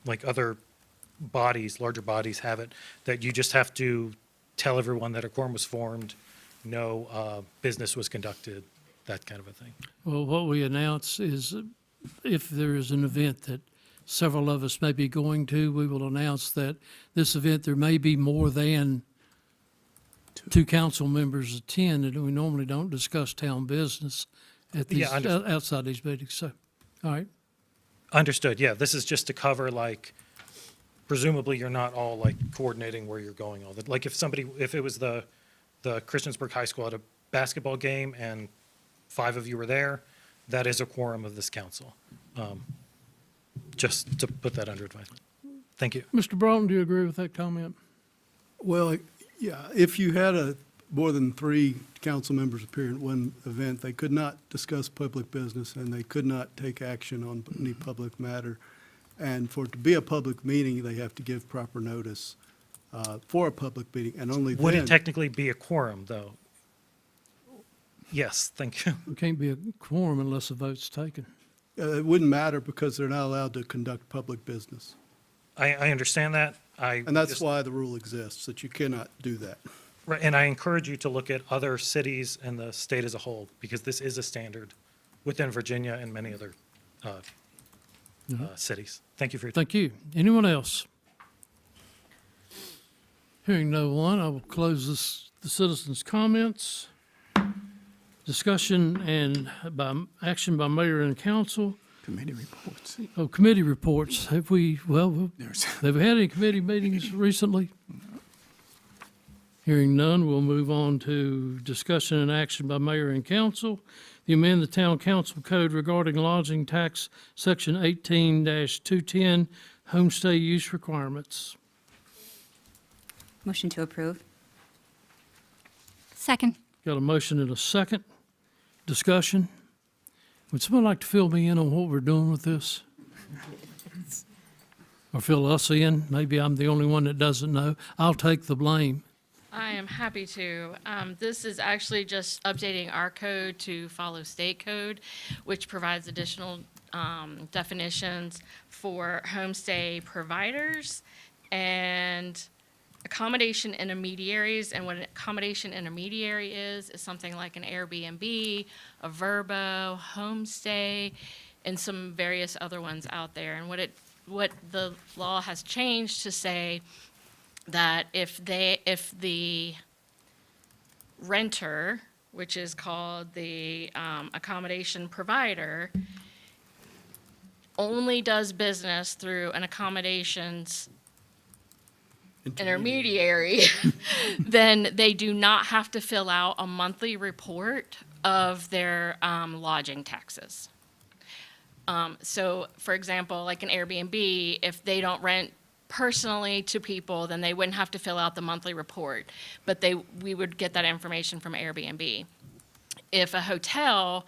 like other bodies, larger bodies have it, that you just have to tell everyone that a quorum was formed, no business was conducted, that kind of a thing. Well, what we announce is if there is an event that several of us may be going to, we will announce that this event, there may be more than two council members attend, and we normally don't discuss town business at these, Yeah, understood. outside these meetings, so, all right. Understood, yeah, this is just to cover, like, presumably you're not all like coordinating where you're going all the, like if it was the Christiansburg High School at a basketball game and 5 of you were there, that is a quorum of this council. Just to put that under advisement. Thank you. Mr. Broughton, do you agree with that comment? Well, yeah, if you had more than 3 council members appear in one event, they could not discuss public business and they could not take action on any public matter. And for it to be a public meeting, they have to give proper notice for a public meeting, and only then. Would it technically be a quorum, though? Yes, thank you. It can't be a quorum unless a vote's taken. It wouldn't matter because they're not allowed to conduct public business. I understand that. And that's why the rule exists, that you cannot do that. Right, and I encourage you to look at other cities and the state as a whole, because this is a standard within Virginia and many other cities. Thank you for your time. Thank you. Anyone else? Hearing no one, I will close the citizens' comments. Discussion and action by mayor and council. Committee reports. Oh, committee reports. Have we, have we had any committee meetings recently? Hearing none, we'll move on to discussion and action by mayor and council. The amend the town council code regarding lodging tax, section 18-210, homestay use requirements. Motion to approve. Second. Got a motion and a second. Discussion. Would someone like to fill me in on what we're doing with this? Or fill us in? Maybe I'm the only one that doesn't know. I'll take the blame. I am happy to. This is actually just updating our code to follow state code, which provides additional definitions for homestay providers and accommodation intermediaries. And what an accommodation intermediary is something like an Airbnb, a Vrbo, homestay, and some various other ones out there. And what the law has changed to say that if the renter, which is called the accommodation provider, only does business through an accommodations intermediary, then they do not have to fill out a monthly report of their lodging taxes. So, for example, like an Airbnb, if they don't rent personally to people, then they wouldn't have to fill out the monthly report, but we would get that information from Airbnb. If a hotel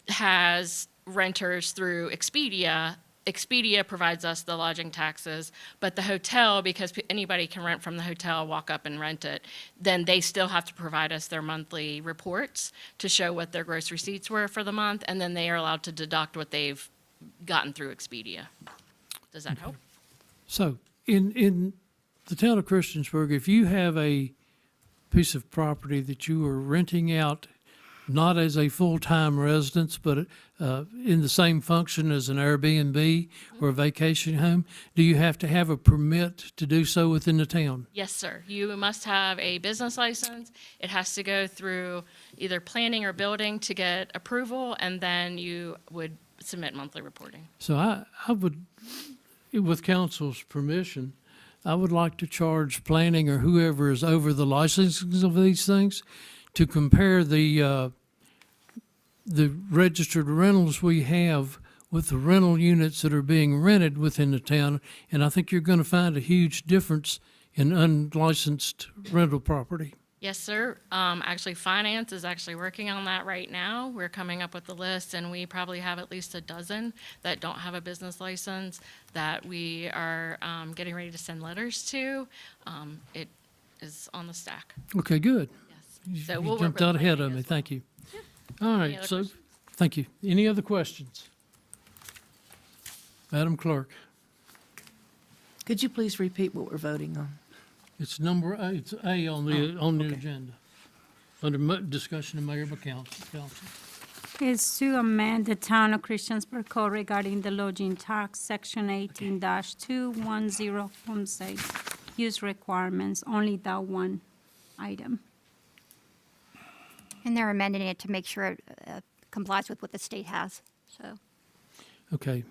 has renters through Expedia, Expedia provides us the lodging taxes, but the hotel, because anybody can rent from the hotel, walk up and rent it, then they still have to provide us their monthly reports to show what their gross receipts were for the month, and then they are allowed to deduct what they've gotten through Expedia. Does that help? So, in the town of Christiansburg, if you have a piece of property that you are renting out, not as a full-time residence, but in the same function as an Airbnb or a vacation home, do you have to have a permit to do so within the town? Yes, sir. You must have a business license. It has to go through either planning or building to get approval, and then you would submit monthly reporting. So I would, with council's permission, I would like to charge planning or whoever is over the licensing of these things to compare the registered rentals we have with the rental units that are being rented within the town, and I think you're going to find a huge difference in unlicensed rental property. Yes, sir. Actually, finance is actually working on that right now. We're coming up with the list, and we probably have at least a dozen that don't have a business license that we are getting ready to send letters to. It is on the stack. Okay, good. Yes. So You we'll work jumped with out ahead planning of me. as well. Thank you. All right, other so, questions? thank you. Any other questions? Madam Clerk, Could you please repeat what we're voting on? it's number A, it's A on the agenda. Under discussion of mayor by council. Is to amend the Town of Christiansburg Code regarding the lodging tax, Section 18-210, homestead use requirements, only that one item. And they're amending it to make sure it complies with what the state has, so. Okay.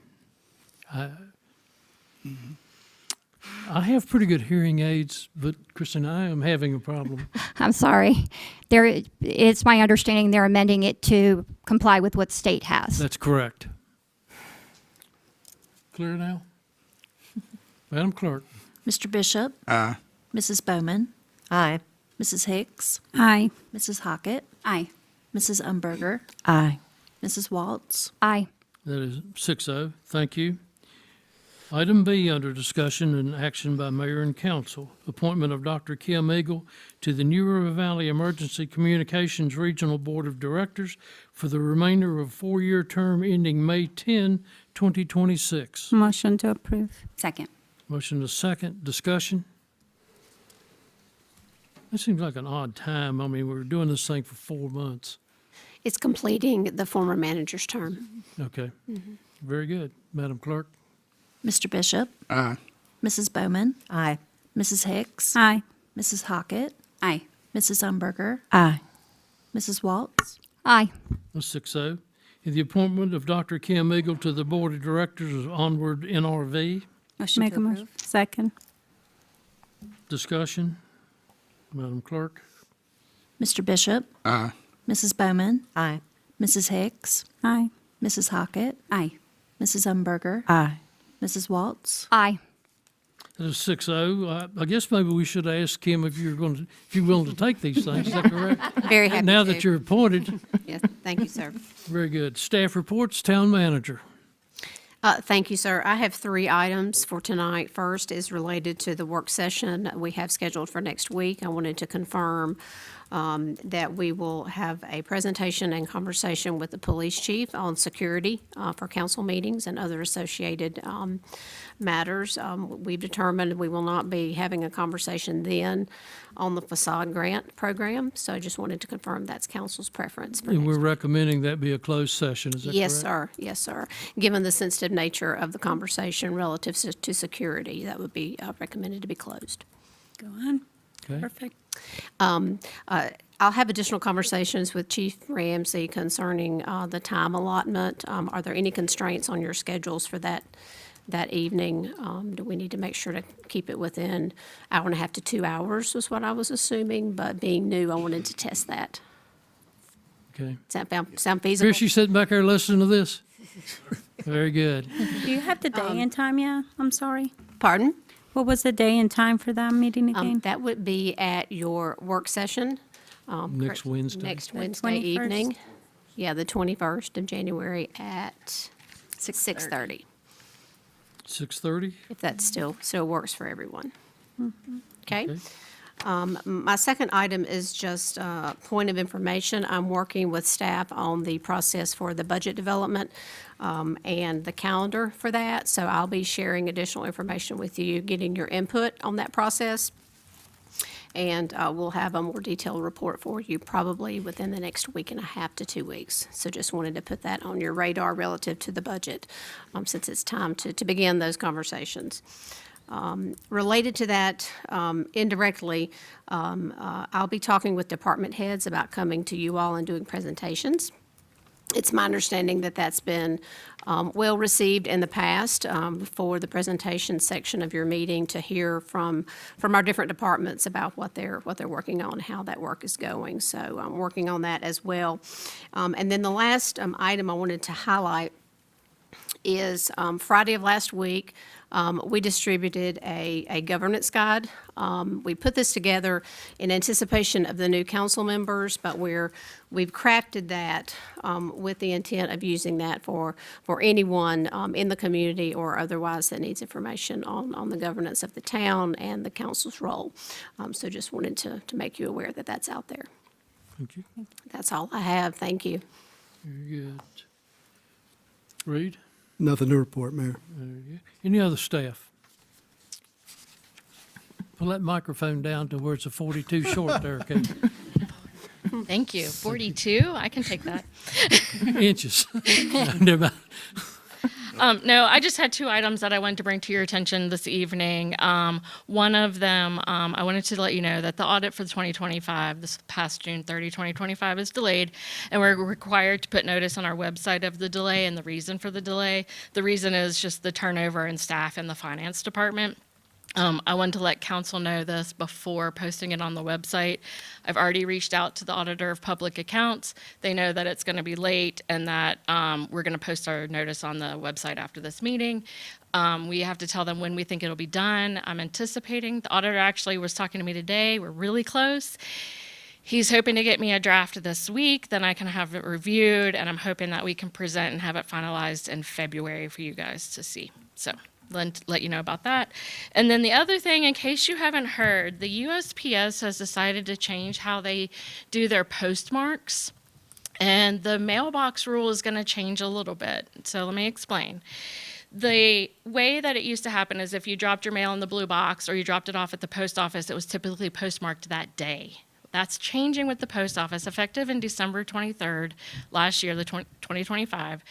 I have pretty good hearing aids, but Kristen, I am having a problem. I'm sorry. It's my understanding they're amending it to comply with what the state has. That's correct. Clear now? Madam Clerk? Mr. Bishop? Aye. Mrs. Bowman? Aye. Mrs. Hicks? Aye. Mrs. Hockett? Aye. Mrs. Umberger? Aye. Mrs. Waltz? Aye. That is 6-0. Thank you. Item B, under discussion and action by mayor and council, appointment of Dr. Kim Eagle to the New River Valley Emergency Communications Regional Board of Directors for the remainder of a 4-year term ending May 10, 2026. Motion to approve. Second. Motion is second. Discussion? That seems like an odd time. I mean, we're doing this thing for 4 months. It's completing the former manager's term. Okay. Very good. Madam Clerk? Mr. Bishop? Aye. Mrs. Bowman? Aye. Mrs. Hicks? Aye. Mrs. Hockett? Aye. Mrs. Umberger? Aye. Mrs. Waltz? Aye. That's 6-0. The appointment of Dr. Kim Eagle to the Board of Directors of Onward NRV. Motion to approve. Second. Discussion? Madam Clerk? Mr. Bishop? Aye. Mrs. Bowman? Aye. Mrs. Hicks? Aye. Mrs. Hockett? Aye. Mrs. Umberger? Aye. Mrs. Waltz? Aye. That is 6-0. I guess maybe we should ask Kim if you're willing to take these things. Is that correct? Very happy Now to. that you're appointed. Yes, thank you, sir. Very good. Staff reports, town manager. Thank you, sir. I have 3 items for tonight. First is related to the work session we have scheduled for next week. I wanted to confirm that we will have a presentation and conversation with the police chief on security for council meetings and other associated matters. We've determined we will not be having a conversation then on the facade grant program, so I just wanted to confirm that's council's preference for And next we're week. recommending that be a closed session. Is that correct? Yes, sir. Yes, sir. Given the sensitive nature of the conversation relative to security, that would be recommended to be closed. Go on. Okay. Perfect. I'll have additional conversations with Chief Ramsey concerning the time allotment. Are there any constraints on your schedules for that evening? Do we need to make sure to keep it within hour and a half to 2 hours was what I was assuming, but being new, I wanted to test that. Okay. Does that sound feasible? Chris, you sitting back there listening to this? Very good. Do you have the day and time yet? I'm sorry. Pardon? What was the day and time for that meeting again? That would be at your work session. Next Wednesday. Next The Wednesday 21st? evening. Yeah, the 21st of January at 6:30. 6:30? if that still works for everyone. Okay? Okay. My second item is just a point of information. I'm working with staff on the process for the budget development and the calendar for that. So I'll be sharing additional information with you, getting your input on that process. And we'll have a more detailed report for you probably within the next week and a half to 2 weeks. So just wanted to put that on your radar relative to the budget, since it's time to begin those conversations. Related to that, indirectly, I'll be talking with department heads about coming to you all and doing presentations. It's my understanding that that's been well-received in the past for the presentation section of your meeting to hear from our different departments about what they're working on, how that work is going. So I'm working on that as well. And then the last item I wanted to highlight is Friday of last week, we distributed a governance guide. We put this together in anticipation of the new council members, but we've crafted that with the intent of using that for anyone in the community or otherwise that needs information on the governance of the town and the council's role. So just wanted to make you aware that that's out there. Thank you. That's all I have. Thank you. Very good. Reed? Nothing to report, Mayor. Very good. Any other staff? Pull that microphone down to where it's a 42 short there, Kate. Thank you. 42, I can take that. Inches. Never mind. No, I just had two items that I wanted to bring to your attention this evening. One of them, I wanted to let you know that the audit for the 2025, this past June 30, 2025, is delayed, and we're required to put notice on our website of the delay and the reason for the delay. The reason is just the turnover in staff in the finance department. I wanted to let council know this before posting it on the website. I've already reached out to the Auditor of Public Accounts. They know that it's going to be late and that we're going to post our notice on the website after this meeting. We have to tell them when we think it'll be done. I'm anticipating. The auditor actually was talking to me today. We're really close. He's hoping to get me a draft this week, then I can have it reviewed, and I'm hoping that we can present and have it finalized in February for you guys to see. So let you know about that. And then the other thing, in case you haven't heard, the USPS has decided to change how they do their postmarks. And the mailbox rule is going to change a little bit. So let me explain. The way that it used to happen is if you dropped your mail in the blue box or you dropped it off at the post office, it was typically postmarked that day. That's changing with the post office, effective in December 23rd, last year, the 2025.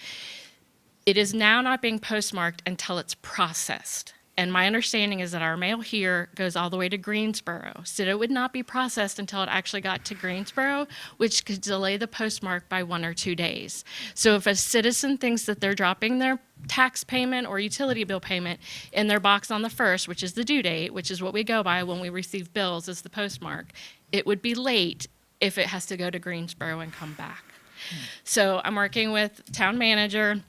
It is now not being postmarked until it's processed. And my understanding is that our mail here goes all the way to Greensboro. So it would not be processed until it actually got to Greensboro, which could delay the postmark by 1 or 2 days. So if a citizen thinks that they're dropping their tax payment or utility bill payment in their box on the 1st, which is the due date, which is what we go by when we receive bills as the postmark, it would be late if it has to go to Greensboro and come back. So I'm working with town manager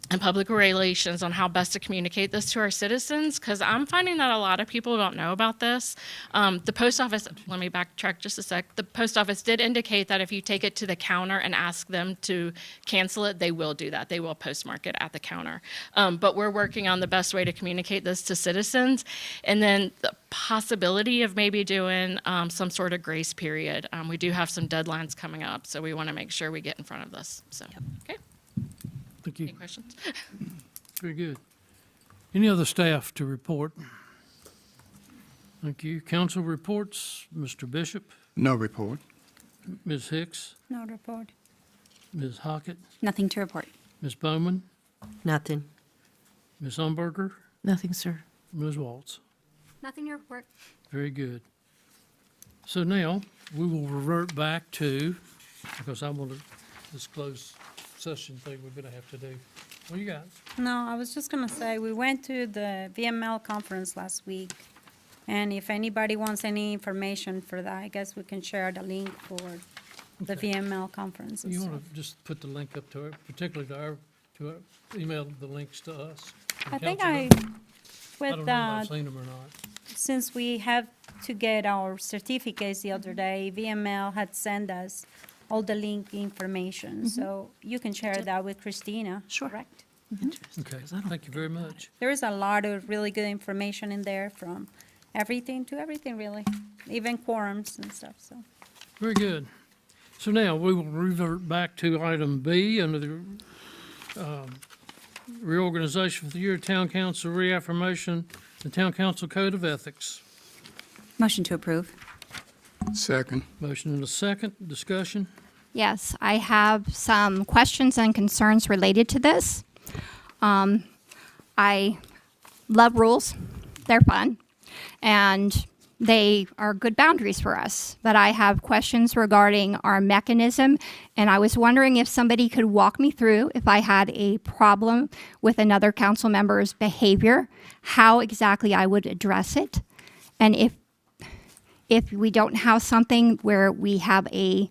and public relations on how best to communicate this to our citizens, because I'm finding that a lot of people don't know about this. The post office, let me backtrack just a sec. The post office did indicate that if you take it to the counter and ask them to cancel it, they will do that. They will postmark it at the counter. But we're working on the best way to communicate this to citizens. And then the possibility of maybe doing some sort of grace period. We do have some deadlines coming up, so we want to make sure we get in front of this. So, okay. Thank you. Any questions? Very good. Any other staff to report? Thank you. Council reports, Mr. Bishop, No report. Ms. Hicks, No report. Ms. Hockett, Nothing to report. Ms. Bowman, Nothing. Ms. Umberger, Nothing, sir. Ms. Waltz. Nothing to report. Very good. So now, we will revert back to, because I want to disclose session thing we're going to have to do. What do you got? No, I was just gonna say, we went to the VML conference last week, and if anybody wants any information for that, I guess we can share the link for the Okay. VML conference. and You stuff. want to just put the link up to our, particularly to our, email the links to us? I think Council I, members? I with don't know if I've seen them or not. since we have to get our certificates the other day, VML had sent us all the link information, so you can share that with Christina. Sure. Correct? Okay, thank you very much. There is a lot of really good information in there, from everything to everything, really, even quorums and stuff, so. Very good. So now we will revert back to item B under the reorganization for the year, Town Council reaffirmation, the Town Council Code of Ethics. Motion to approve. Second. Motion and a second, discussion. Yes, I have some questions and concerns related to this. I love rules. They're fun. And they are good boundaries for us. But I have questions regarding our mechanism, and I was wondering if somebody could walk me through, if I had a problem with another council member's behavior, how exactly I would address it. And if we don't have something where we have a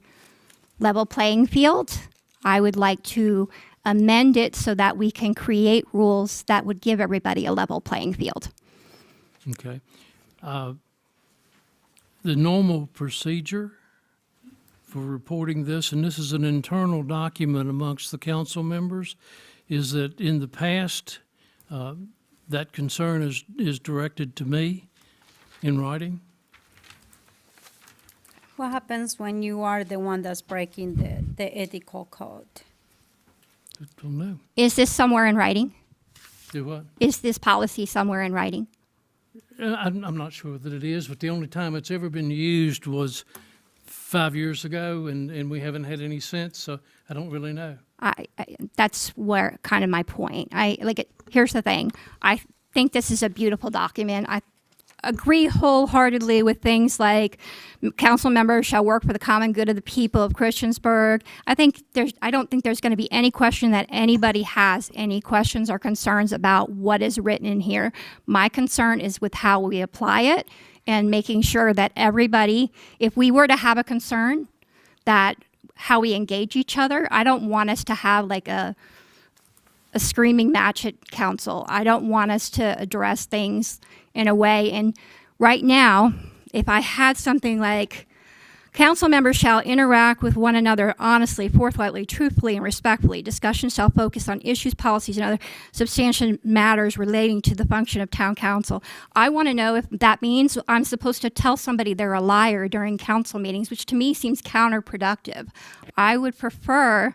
level playing field, I would like to amend it so that we can create rules that would give everybody a level playing field. Okay. The normal procedure for reporting this, and this is an internal document amongst the council members, is that in the past, that concern is directed to me in writing. What happens when you are the one that's breaking the ethical code? I don't know. Is this somewhere in writing? Do what? Is this policy somewhere in writing? I'm not sure that it is, but the only time it's ever been used was 5 years ago, and we haven't had any since, so I don't really know. That's where kind of my point. Here's the thing. I think this is a beautiful document. I agree wholeheartedly with things like council members shall work for the common good of the people of Christiansburg. I don't think there's going to be any question that anybody has any questions or concerns about what is written in here. My concern is with how we apply it and making sure that everybody, if we were to have a concern, that how we engage each other. I don't want us to have like a screaming match at council. I don't want us to address things in a way. And right now, if I had something like, council members shall interact with one another honestly, forthrightly, truthfully, and respectfully. Discussion shall focus on issues, policies, and other substantial matters relating to the function of town council. I want to know if that means I'm supposed to tell somebody they're a liar during council meetings, which to me seems counterproductive. I would prefer,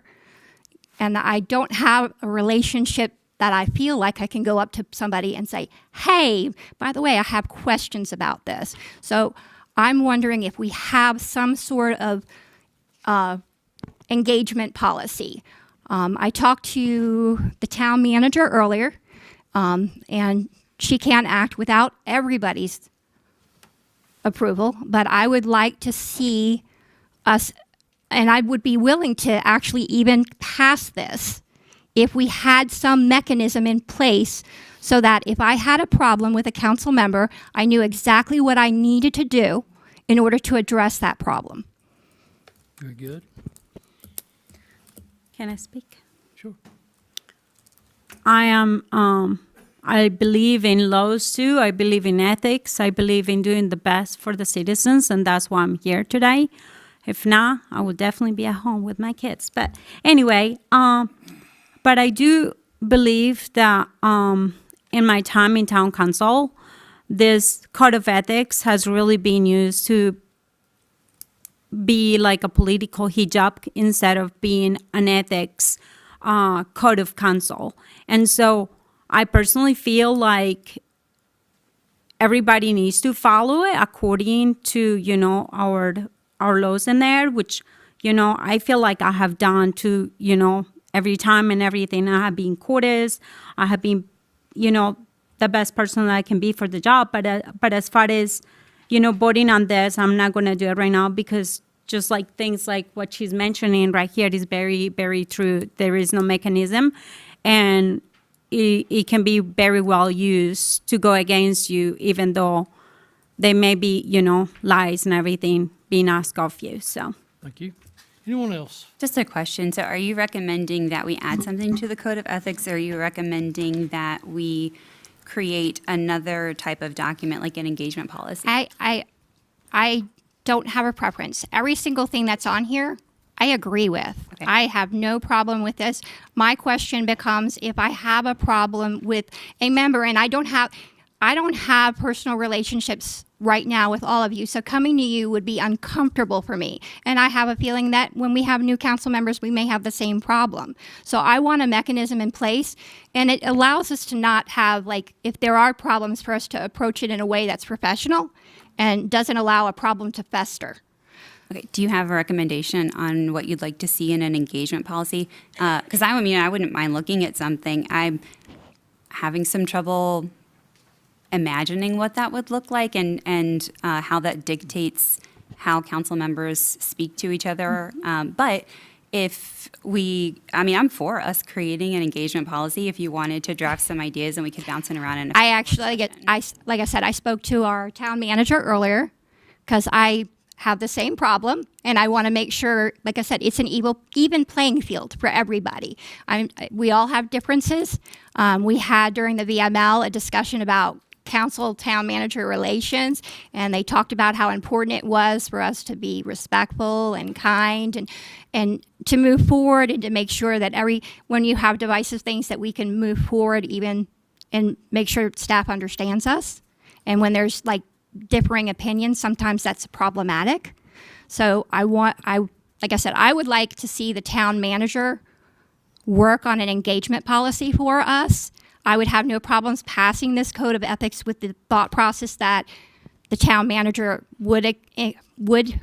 and I don't have a relationship that I feel like I can go up to somebody and say, hey, by the way, I have questions about this. So I'm wondering if we have some sort of engagement policy. I talked to the town manager earlier, and she can't act without everybody's approval, but I would like to see us, and I would be willing to actually even pass this if we had some mechanism in place so that if I had a problem with a council member, I knew exactly what I needed to do in order to address that problem. Very good. Can I speak? Sure. I believe in laws too. I believe in ethics. I believe in doing the best for the citizens, and that's why I'm here today. If not, I would definitely be at home with my kids. But anyway, but I do believe that in my time in town council, this code of ethics has really been used to be like a political hijab instead of being an ethics code of council. And so I personally feel like everybody needs to follow it according to, our laws in there, which, I feel like I have done to, every time and everything. I have been courteous. I have been, the best person that I can be for the job. But as far as, voting on this, I'm not going to do it right now because just like things like what she's mentioning right here is very, very true. There is no mechanism, and it can be very well used to go against you, even though they may be, lies and everything being asked of you. So. Thank you. Anyone else? Just a question. So are you recommending that we add something to the Code of Ethics, or are you recommending that we create another type of document, like an engagement policy? I don't have a preference. Every single thing that's on here, I agree with. I have no problem with this. My question becomes if I have a problem with a member, and I don't have personal relationships right now with all of you, so coming to you would be uncomfortable for me. And I have a feeling that when we have new council members, we may have the same problem. So I want a mechanism in place, and it allows us to not have, like, if there are problems, for us to approach it in a way that's professional and doesn't allow a problem to fester. Okay, do you have a recommendation on what you'd like to see in an engagement policy? Because I wouldn't mind looking at something. I'm having some trouble imagining what that would look like and how that dictates how council members speak to each other. But if I'm for us creating an engagement policy if you wanted to draft some ideas and we could bounce it around. And I actually like I said, I spoke to our town manager earlier because I have the same problem, and I want to make sure, like I said, it's an even playing field for everybody. We all have differences. We had during the VML a discussion about council-town manager relations, and they talked about how important it was for us to be respectful and kind and to move forward and to make sure that when you have divisive things that we can move forward even and make sure staff understands us. And when there's like differing opinions, sometimes that's problematic. So like I said, I would like to see the town manager work on an engagement policy for us. I would have no problems passing this code of ethics with the thought process that the town manager would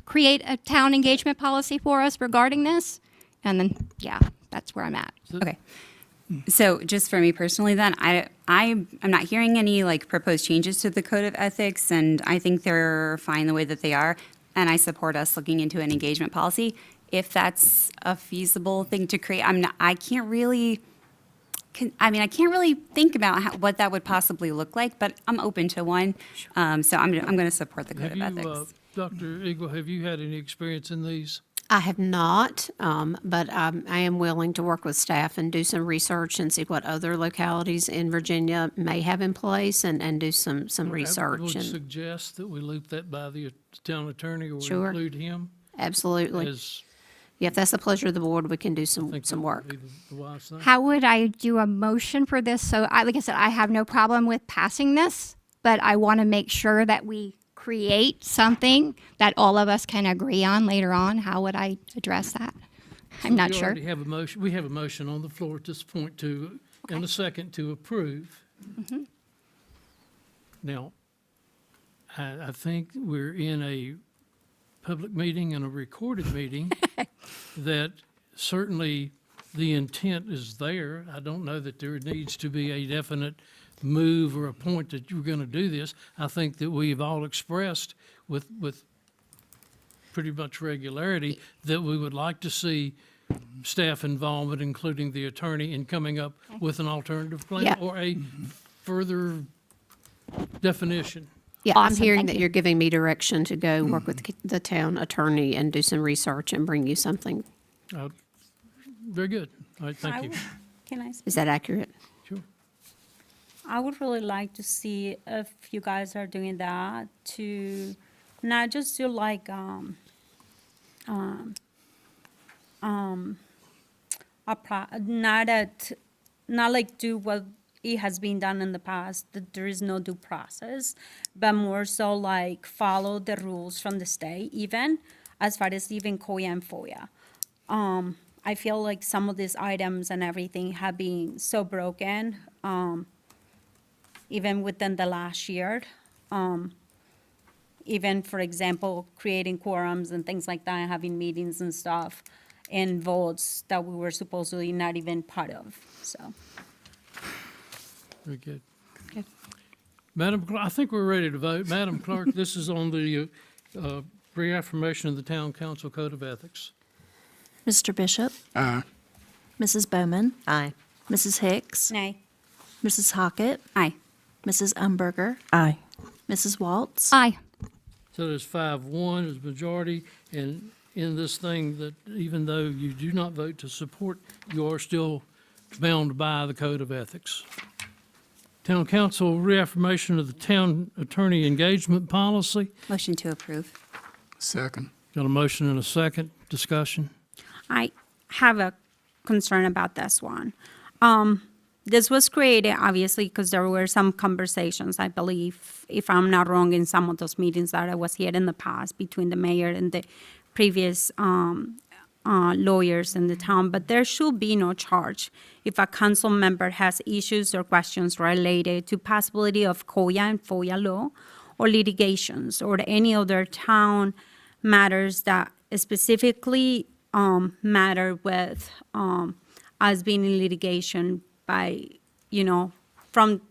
create a town engagement policy for us regarding this. And then, yeah, that's where I'm at. Okay. So just for me personally then, I'm not hearing any like proposed changes to the code of ethics, and I think they're fine the way that they are, and I support us looking into an engagement policy. If that's a feasible thing to create, I can't really think about what that would possibly look like, but I'm open to one. So I'm going to support the code of ethics. Dr. Eagle, have you had any experience in these? I have not, but I am willing to work with staff and do some research and see what other localities in Virginia may have in place and do some research. I would and suggest that we loop that by the town attorney or Sure. include him. Absolutely. As Yeah, if that's the pleasure of the board, we can do some work. be the wise thing. How would I do a motion for this? So like I said, I have no problem with passing this, but I want to make sure that we create something that all of us can agree on later on. How would I address that? I'm not We sure. already have a motion. We have a motion on the floor at this point and a second to approve. Mhm. Now, I think we're in a public meeting and a recorded meeting that certainly the intent is there. I don't know that there needs to be a definite move or a point that you're going to do this. I think that we've all expressed with pretty much regularity that we would like to see staff involvement, including the attorney, in coming up with an alternative plan Yeah. or a further definition. Yeah, I'm Awesome, hearing thank that you. you're giving me direction to go work with the town attorney and do some research and bring you something. Very good. All right, thank you. Can I? Is that accurate? Sure. I would really like to see if you guys are doing that to not just do like not like do what it has been done in the past, that there is no due process, but more so like follow the rules from the state, even as far as even COIA and FOIA. I feel like some of these items and everything have been so broken, even within the last year. Even, for example, creating quorums and things like that, and having meetings and stuff, and votes that we were supposedly not even part of, so. Very good. Okay. Madam Clerk, I think we're ready to vote. Madam Clerk, this is on the reaffirmation of the Town Council Code of Ethics. Mr. Bishop? Aye. Mrs. Bowman? Aye. Mrs. Hicks? Nay. Mrs. Hockett? Aye. Mrs. Umberger? Aye. Mrs. Waltz? Aye. So there's 5-1 is majority, and in this thing that even though you do not vote to support, you are still bound by the Code of Ethics. Town Council reaffirmation of the Town Attorney Engagement Policy. Motion to approve. Second. Got a motion and a second. Discussion. I have a concern about this one. This was created, obviously, because there were some conversations, I believe, if I'm not wrong, in some of those meetings that I was here in the past between the mayor and the previous lawyers in the town. But there should be no charge if a council member has issues or questions related to possibility of COIA and FOIA law or litigations or any other town matters that specifically matter with us being in litigation by, from,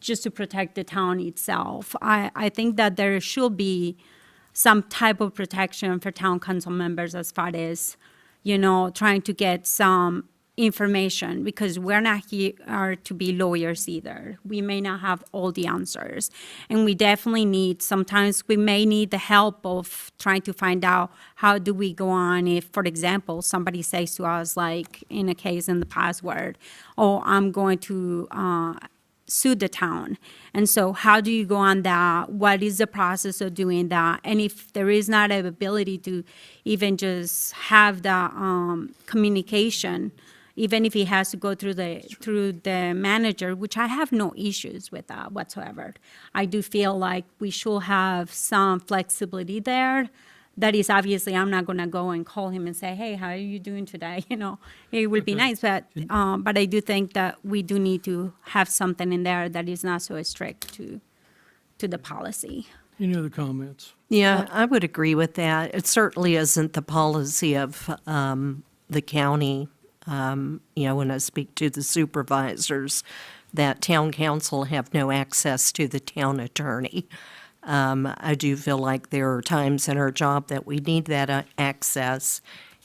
just to protect the town itself. I think that there should be some type of protection for town council members as far as, trying to get some information, because we're not here to be lawyers either. We may not have all the answers. And we definitely need, sometimes we may need the help of trying to find out how do we go on if, for example, somebody says to us, like in a case in the past where, oh, I'm going to sue the town. And so how do you go on that? What is the process of doing that? And if there is not an ability to even just have the communication, even if he has to go through the manager, which I have no issues with that whatsoever. I do feel like we should have some flexibility there. That is, obviously, I'm not going to go and call him and say, hey, how are you doing today? It would be nice, but I do think that we do need to have something in there that is not so strict to the policy. Any other comments? Yeah, I would agree with that. It certainly isn't the policy of the county. When I speak to the supervisors, that town council have no access to the town attorney. I do feel like there are times in our job that we need that access,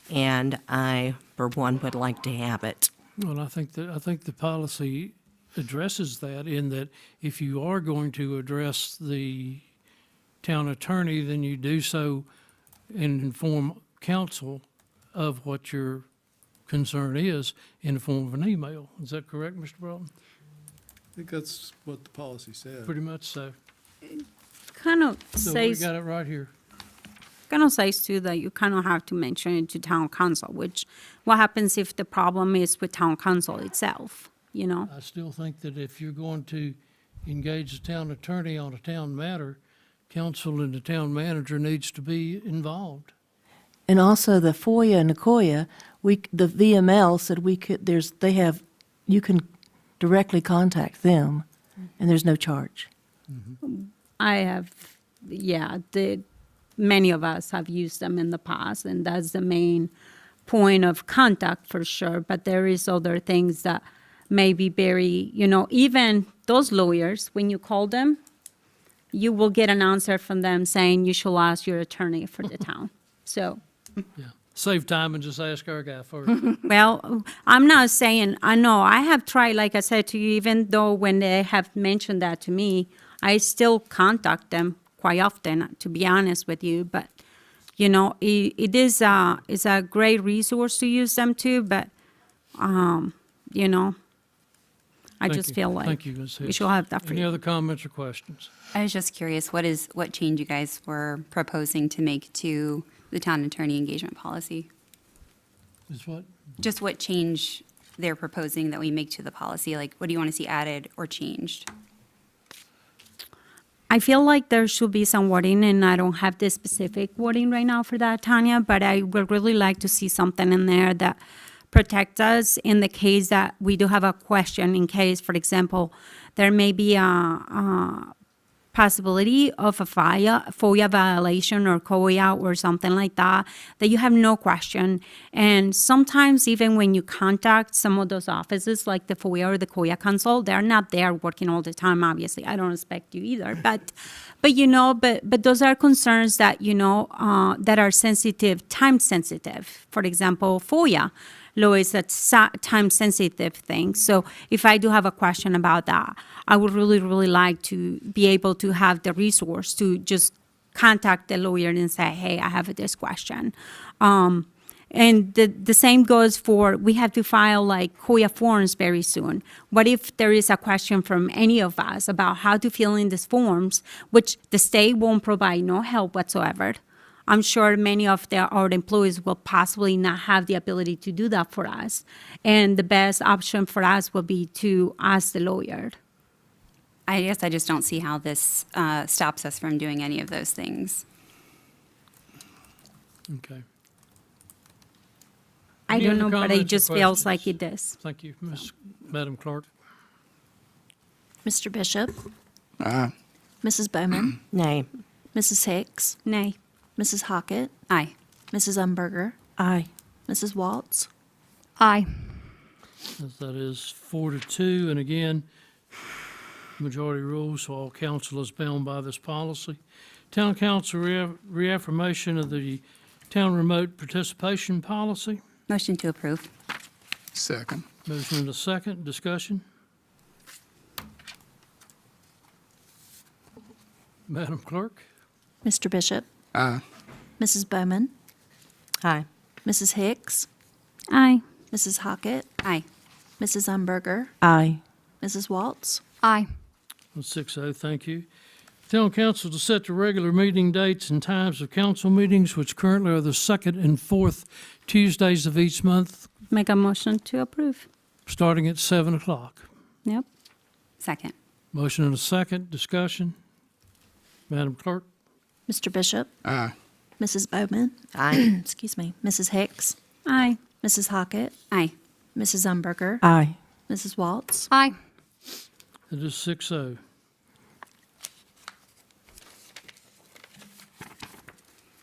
and I, for one, would like to have it. Well, I think the policy addresses that, in that if you are going to address the town attorney, then you do so and inform council of what your concern is in the form of an email. Is that correct, Mr. Broughton? I think that's what the policy says. Pretty much so. Kind of So we says, got it right here. kind of says too that you kind of have to mention it to town council, which what happens if the problem is with town council itself, I still think that if you're going to engage the town attorney on a town matter, council and the town manager needs to be involved. And also the FOIA and the COIA, the VML said you can directly contact them, and there's no charge. I have, many of us have used them in the past, and that's the main point of contact for sure. But there is other things that may be very, even those lawyers, when you call them, you will get an answer from them saying you should ask your attorney for the town. So, Yeah. Save time and just ask our guy first. well, I'm not saying, I know, I have tried, like I said to you, even though when they have mentioned that to me, I still contact them quite often, to be honest with you. But, it is it's a great resource to use them too, but, I Thank just you. feel like Thank you, Ms. we Hicks. should have that for Any you. other comments or questions? I was just curious, what change you guys were proposing to make to the town attorney engagement policy? Is what? Just what change they're proposing that we make to the policy? Like, what do you want to see added or changed? I feel like there should be some wording, and I don't have the specific wording right now for that, Tanya, but I would really like to see something in there that protects us in the case that we do have a question, in case, for example, there may be a possibility of a FOIA violation or COIA or something like that, that you have no question. And sometimes even when you contact some of those offices, like the FOIA or the COIA council, they're not there working all the time, obviously. I don't expect you either. But those are concerns that, that are sensitive, time sensitive. For example, FOIA law is a time-sensitive thing. So if I do have a question about that, I would really, really like to be able to have the resource to just contact the lawyer and say, hey, I have this question. And the same goes for, we have to file like COIA forms very soon. What if there is a question from any of us about how to fill in these forms, which the state won't provide no help whatsoever? I'm sure many of our employees will possibly not have the ability to do that for us. And the best option for us will be to ask the lawyer. I guess I just don't see how this stops us from doing any of those things. Okay. I Any don't other know, but it comments or just feels questions? like it does. Thank you, Madam Clerk. Mr. Bishop? Aye. Mrs. Bowman? Nay. Mrs. Hicks? Nay. Mrs. Hockett? Aye. Mrs. Umberger? Aye. Mrs. Waltz? Aye. As that is 4-2, and again, majority rules, so all council is bound by this policy. Town council reaffirmation of the town remote participation policy. Motion to approve. Second. Motion and a second, discussion. Madam Clerk? Mr. Bishop? Aye. Mrs. Bowman? Aye. Mrs. Hicks? Aye. Mrs. Hockett? Aye. Mrs. Umberger? Aye. Mrs. Waltz? Aye. 6-0, thank you. Town council to set the regular meeting dates and times of council meetings, which currently are the second and fourth Tuesdays of each month, Make a motion to approve. starting at 7 o'clock. Yep. Second. Motion and a second, discussion. Madam Clerk? Mr. Bishop? Aye. Mrs. Bowman? Aye. Excuse me. Mrs. Hicks? Aye. Mrs. Hockett? Aye. Mrs. Umberger? Aye. Mrs. Waltz? Aye. It is 6-0.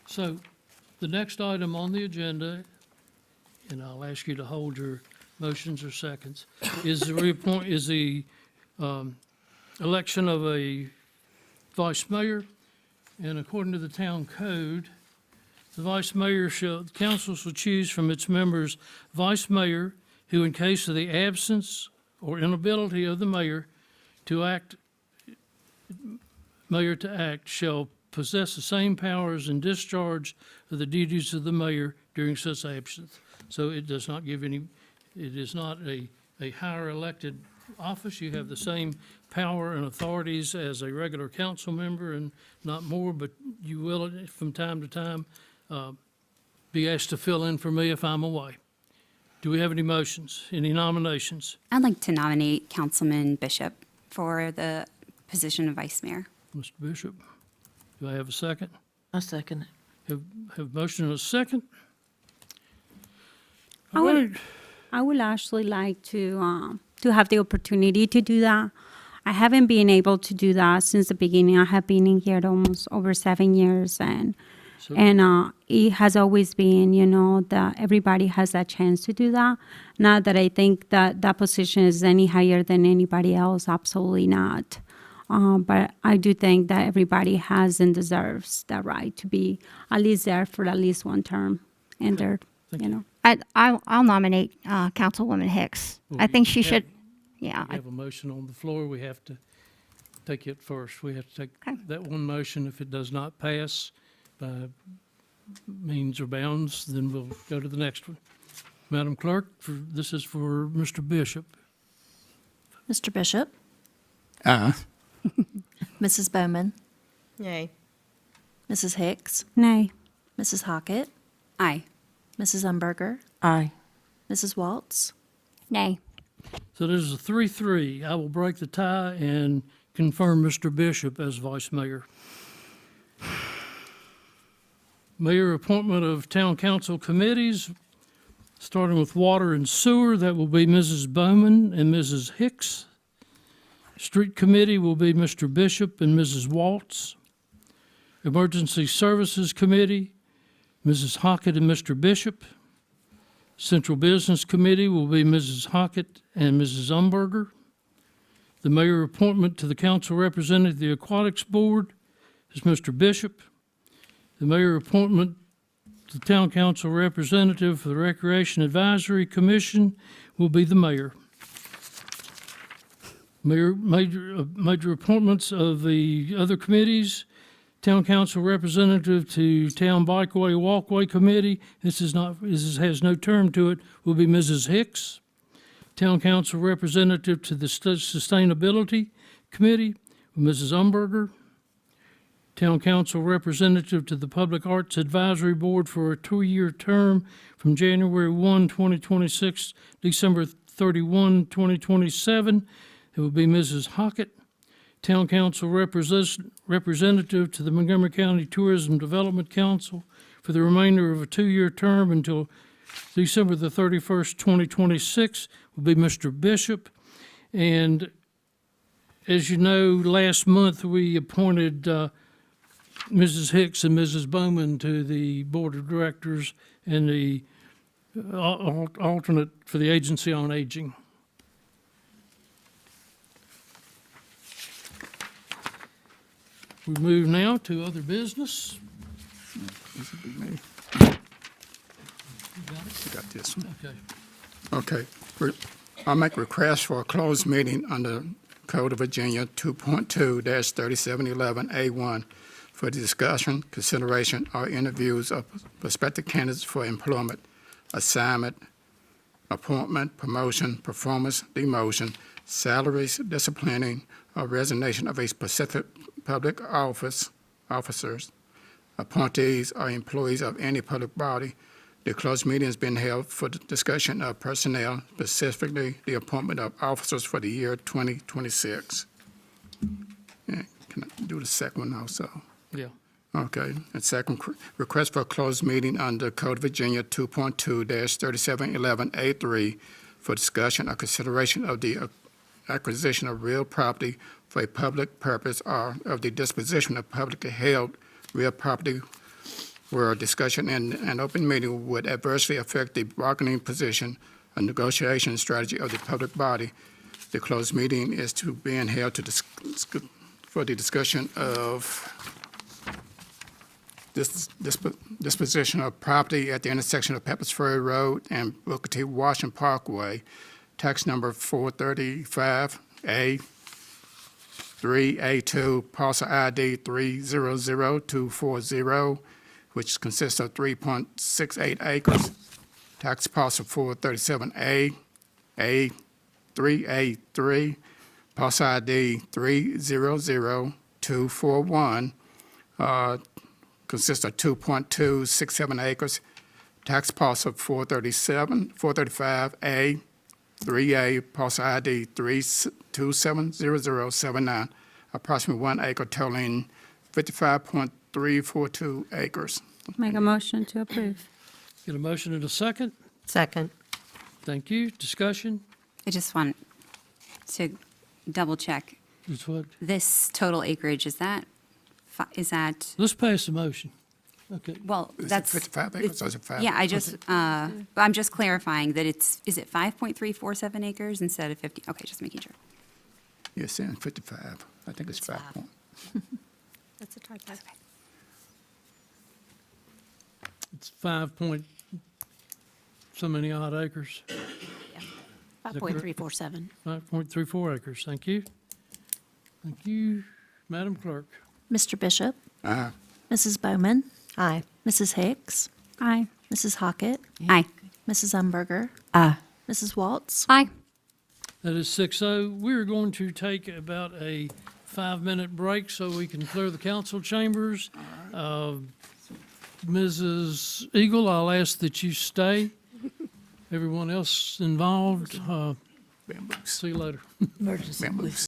So, the next item on the agenda, and I'll ask you to hold your motions or seconds, is the election of a vice mayor. And according to the town code, the vice mayor the council shall choose from its members vice mayor who, in case of the absence or inability of the mayor to act, shall possess the same powers and discharge of the duties of the mayor during such absence. So it does not give any, it is not a higher elected office. You have the same power and authorities as a regular council member and not more, but you will, from time to time, be asked to fill in for me if I'm away. Do we have any motions, any nominations? I'd like to nominate Councilman Bishop for the position of vice mayor. Mr. Bishop, do I have a second? A second. Have motion and a second? I All would- right. I would actually like to have the opportunity to do that. I haven't been able to do that since the beginning. I have been in here almost over 7 years, and So- it has always been, that everybody has that chance to do that. Not that I think that that position is any higher than anybody else, absolutely not. But I do think that everybody has and deserves that right to be at least there for at least one term, and they're, Thank you you. know. I'll nominate Councilwoman Hicks. Well, I think she we should, have- yeah. We have a motion on the floor. We have to take it first. We have to take Okay. that one motion. If it does not pass by means or bounds, then we'll go to the next one. Madam Clerk, this is for Mr. Bishop. Mr. Bishop? Aye. Mrs. Bowman? Yay. Mrs. Hicks? Nay. Mrs. Hockett? Aye. Mrs. Umberger? Aye. Mrs. Waltz? Nay. So there's a 3-3. I will break the tie and confirm Mr. Bishop as vice mayor. Mayor appointment of town council committees, starting with water and sewer, that will be Mrs. Bowman and Mrs. Hicks. Street committee will be Mr. Bishop and Mrs. Waltz. Emergency Services Committee, Mrs. Hockett and Mr. Bishop. Central Business Committee will be Mrs. Hockett and Mrs. Umberger. The mayor appointment to the council representative of the Aquatics Board is Mr. Bishop. The mayor appointment to the town council representative for the Recreation Advisory Commission will be the mayor. Major appointments of the other committees, town council representative to Town Bikeway Walkway Committee, this has no term to it, will be Mrs. Hicks. Town council representative to the Sustainability Committee, Mrs. Umberger. Town Council Representative to the Public Arts Advisory Board for a 2-year term from January 1, 2026, December 31, 2027. It will be Mrs. Hockett. Town Council Representative to the Montgomery County Tourism Development Council for the remainder of a 2-year term until December the 31st, 2026, will be Mr. Bishop. And as you know, last month we appointed Mrs. Hicks and Mrs. Bowman to the Board of Directors and the alternate for the Agency on Aging. We move now to other business. This would be me. You got this one. Okay. Okay. I'll make request for a closed meeting under Code of Virginia 2.2-3711A1 for the discussion, consideration, or interviews of prospective candidates for employment, assignment, appointment, promotion, performance, demotion, salaries, disciplining, or resignation of a specific public officers, appointees, or employees of any public body. The closed meeting has been held for the discussion of personnel, specifically the appointment of officers for the year 2026. Yeah, can I do the second one also? Yeah. Okay. And second, request for a closed meeting under Code of Virginia 2.2-3711A3 for discussion or consideration of the acquisition of real property for a public purpose or of the disposition of publicly held real property where a discussion in an open meeting would adversely affect the bargaining position or negotiation strategy of the public body. The closed meeting is to being held to for the discussion of disposition of property at the intersection of Pepper's Ferry Road and Booker T. Washington Parkway, tax number 435A. 3A2, parcel ID 300240, which consists of 3.68 acres. Tax parcel 437A, A 3A3, parcel ID 300241, consists of 2.267 acres. Tax parcel 435A, 3A, parcel ID 3270079, approximately 1 acre totaling 55.342 acres. Make a motion to approve. Get a motion and a second? Second. Thank you. Discussion? I just want to double check. It's what? This total acreage, is that? Let's pass the motion. Okay. Well, Is it that's. 55 acres or is it 5? Yeah, I'm just clarifying that is it 5.347 acres instead of 50? Okay, just making sure. You're saying 55. I think it's 5. That's a typo. It's 5 point so many odd acres. 5.347. 5.34 acres. Thank you. Thank you, Madam Clerk. Mr. Bishop? Aye. Mrs. Bowman? Aye. Mrs. Hicks? Aye. Mrs. Hockett? Aye. Mrs. Umberger? Aye. Mrs. Waltz? Aye. That is 6-0. We're going to take about a 5-minute break so we can clear the council chambers. Mrs. Eagle, I'll ask that you stay. Everyone else involved, see you later. Bamboos.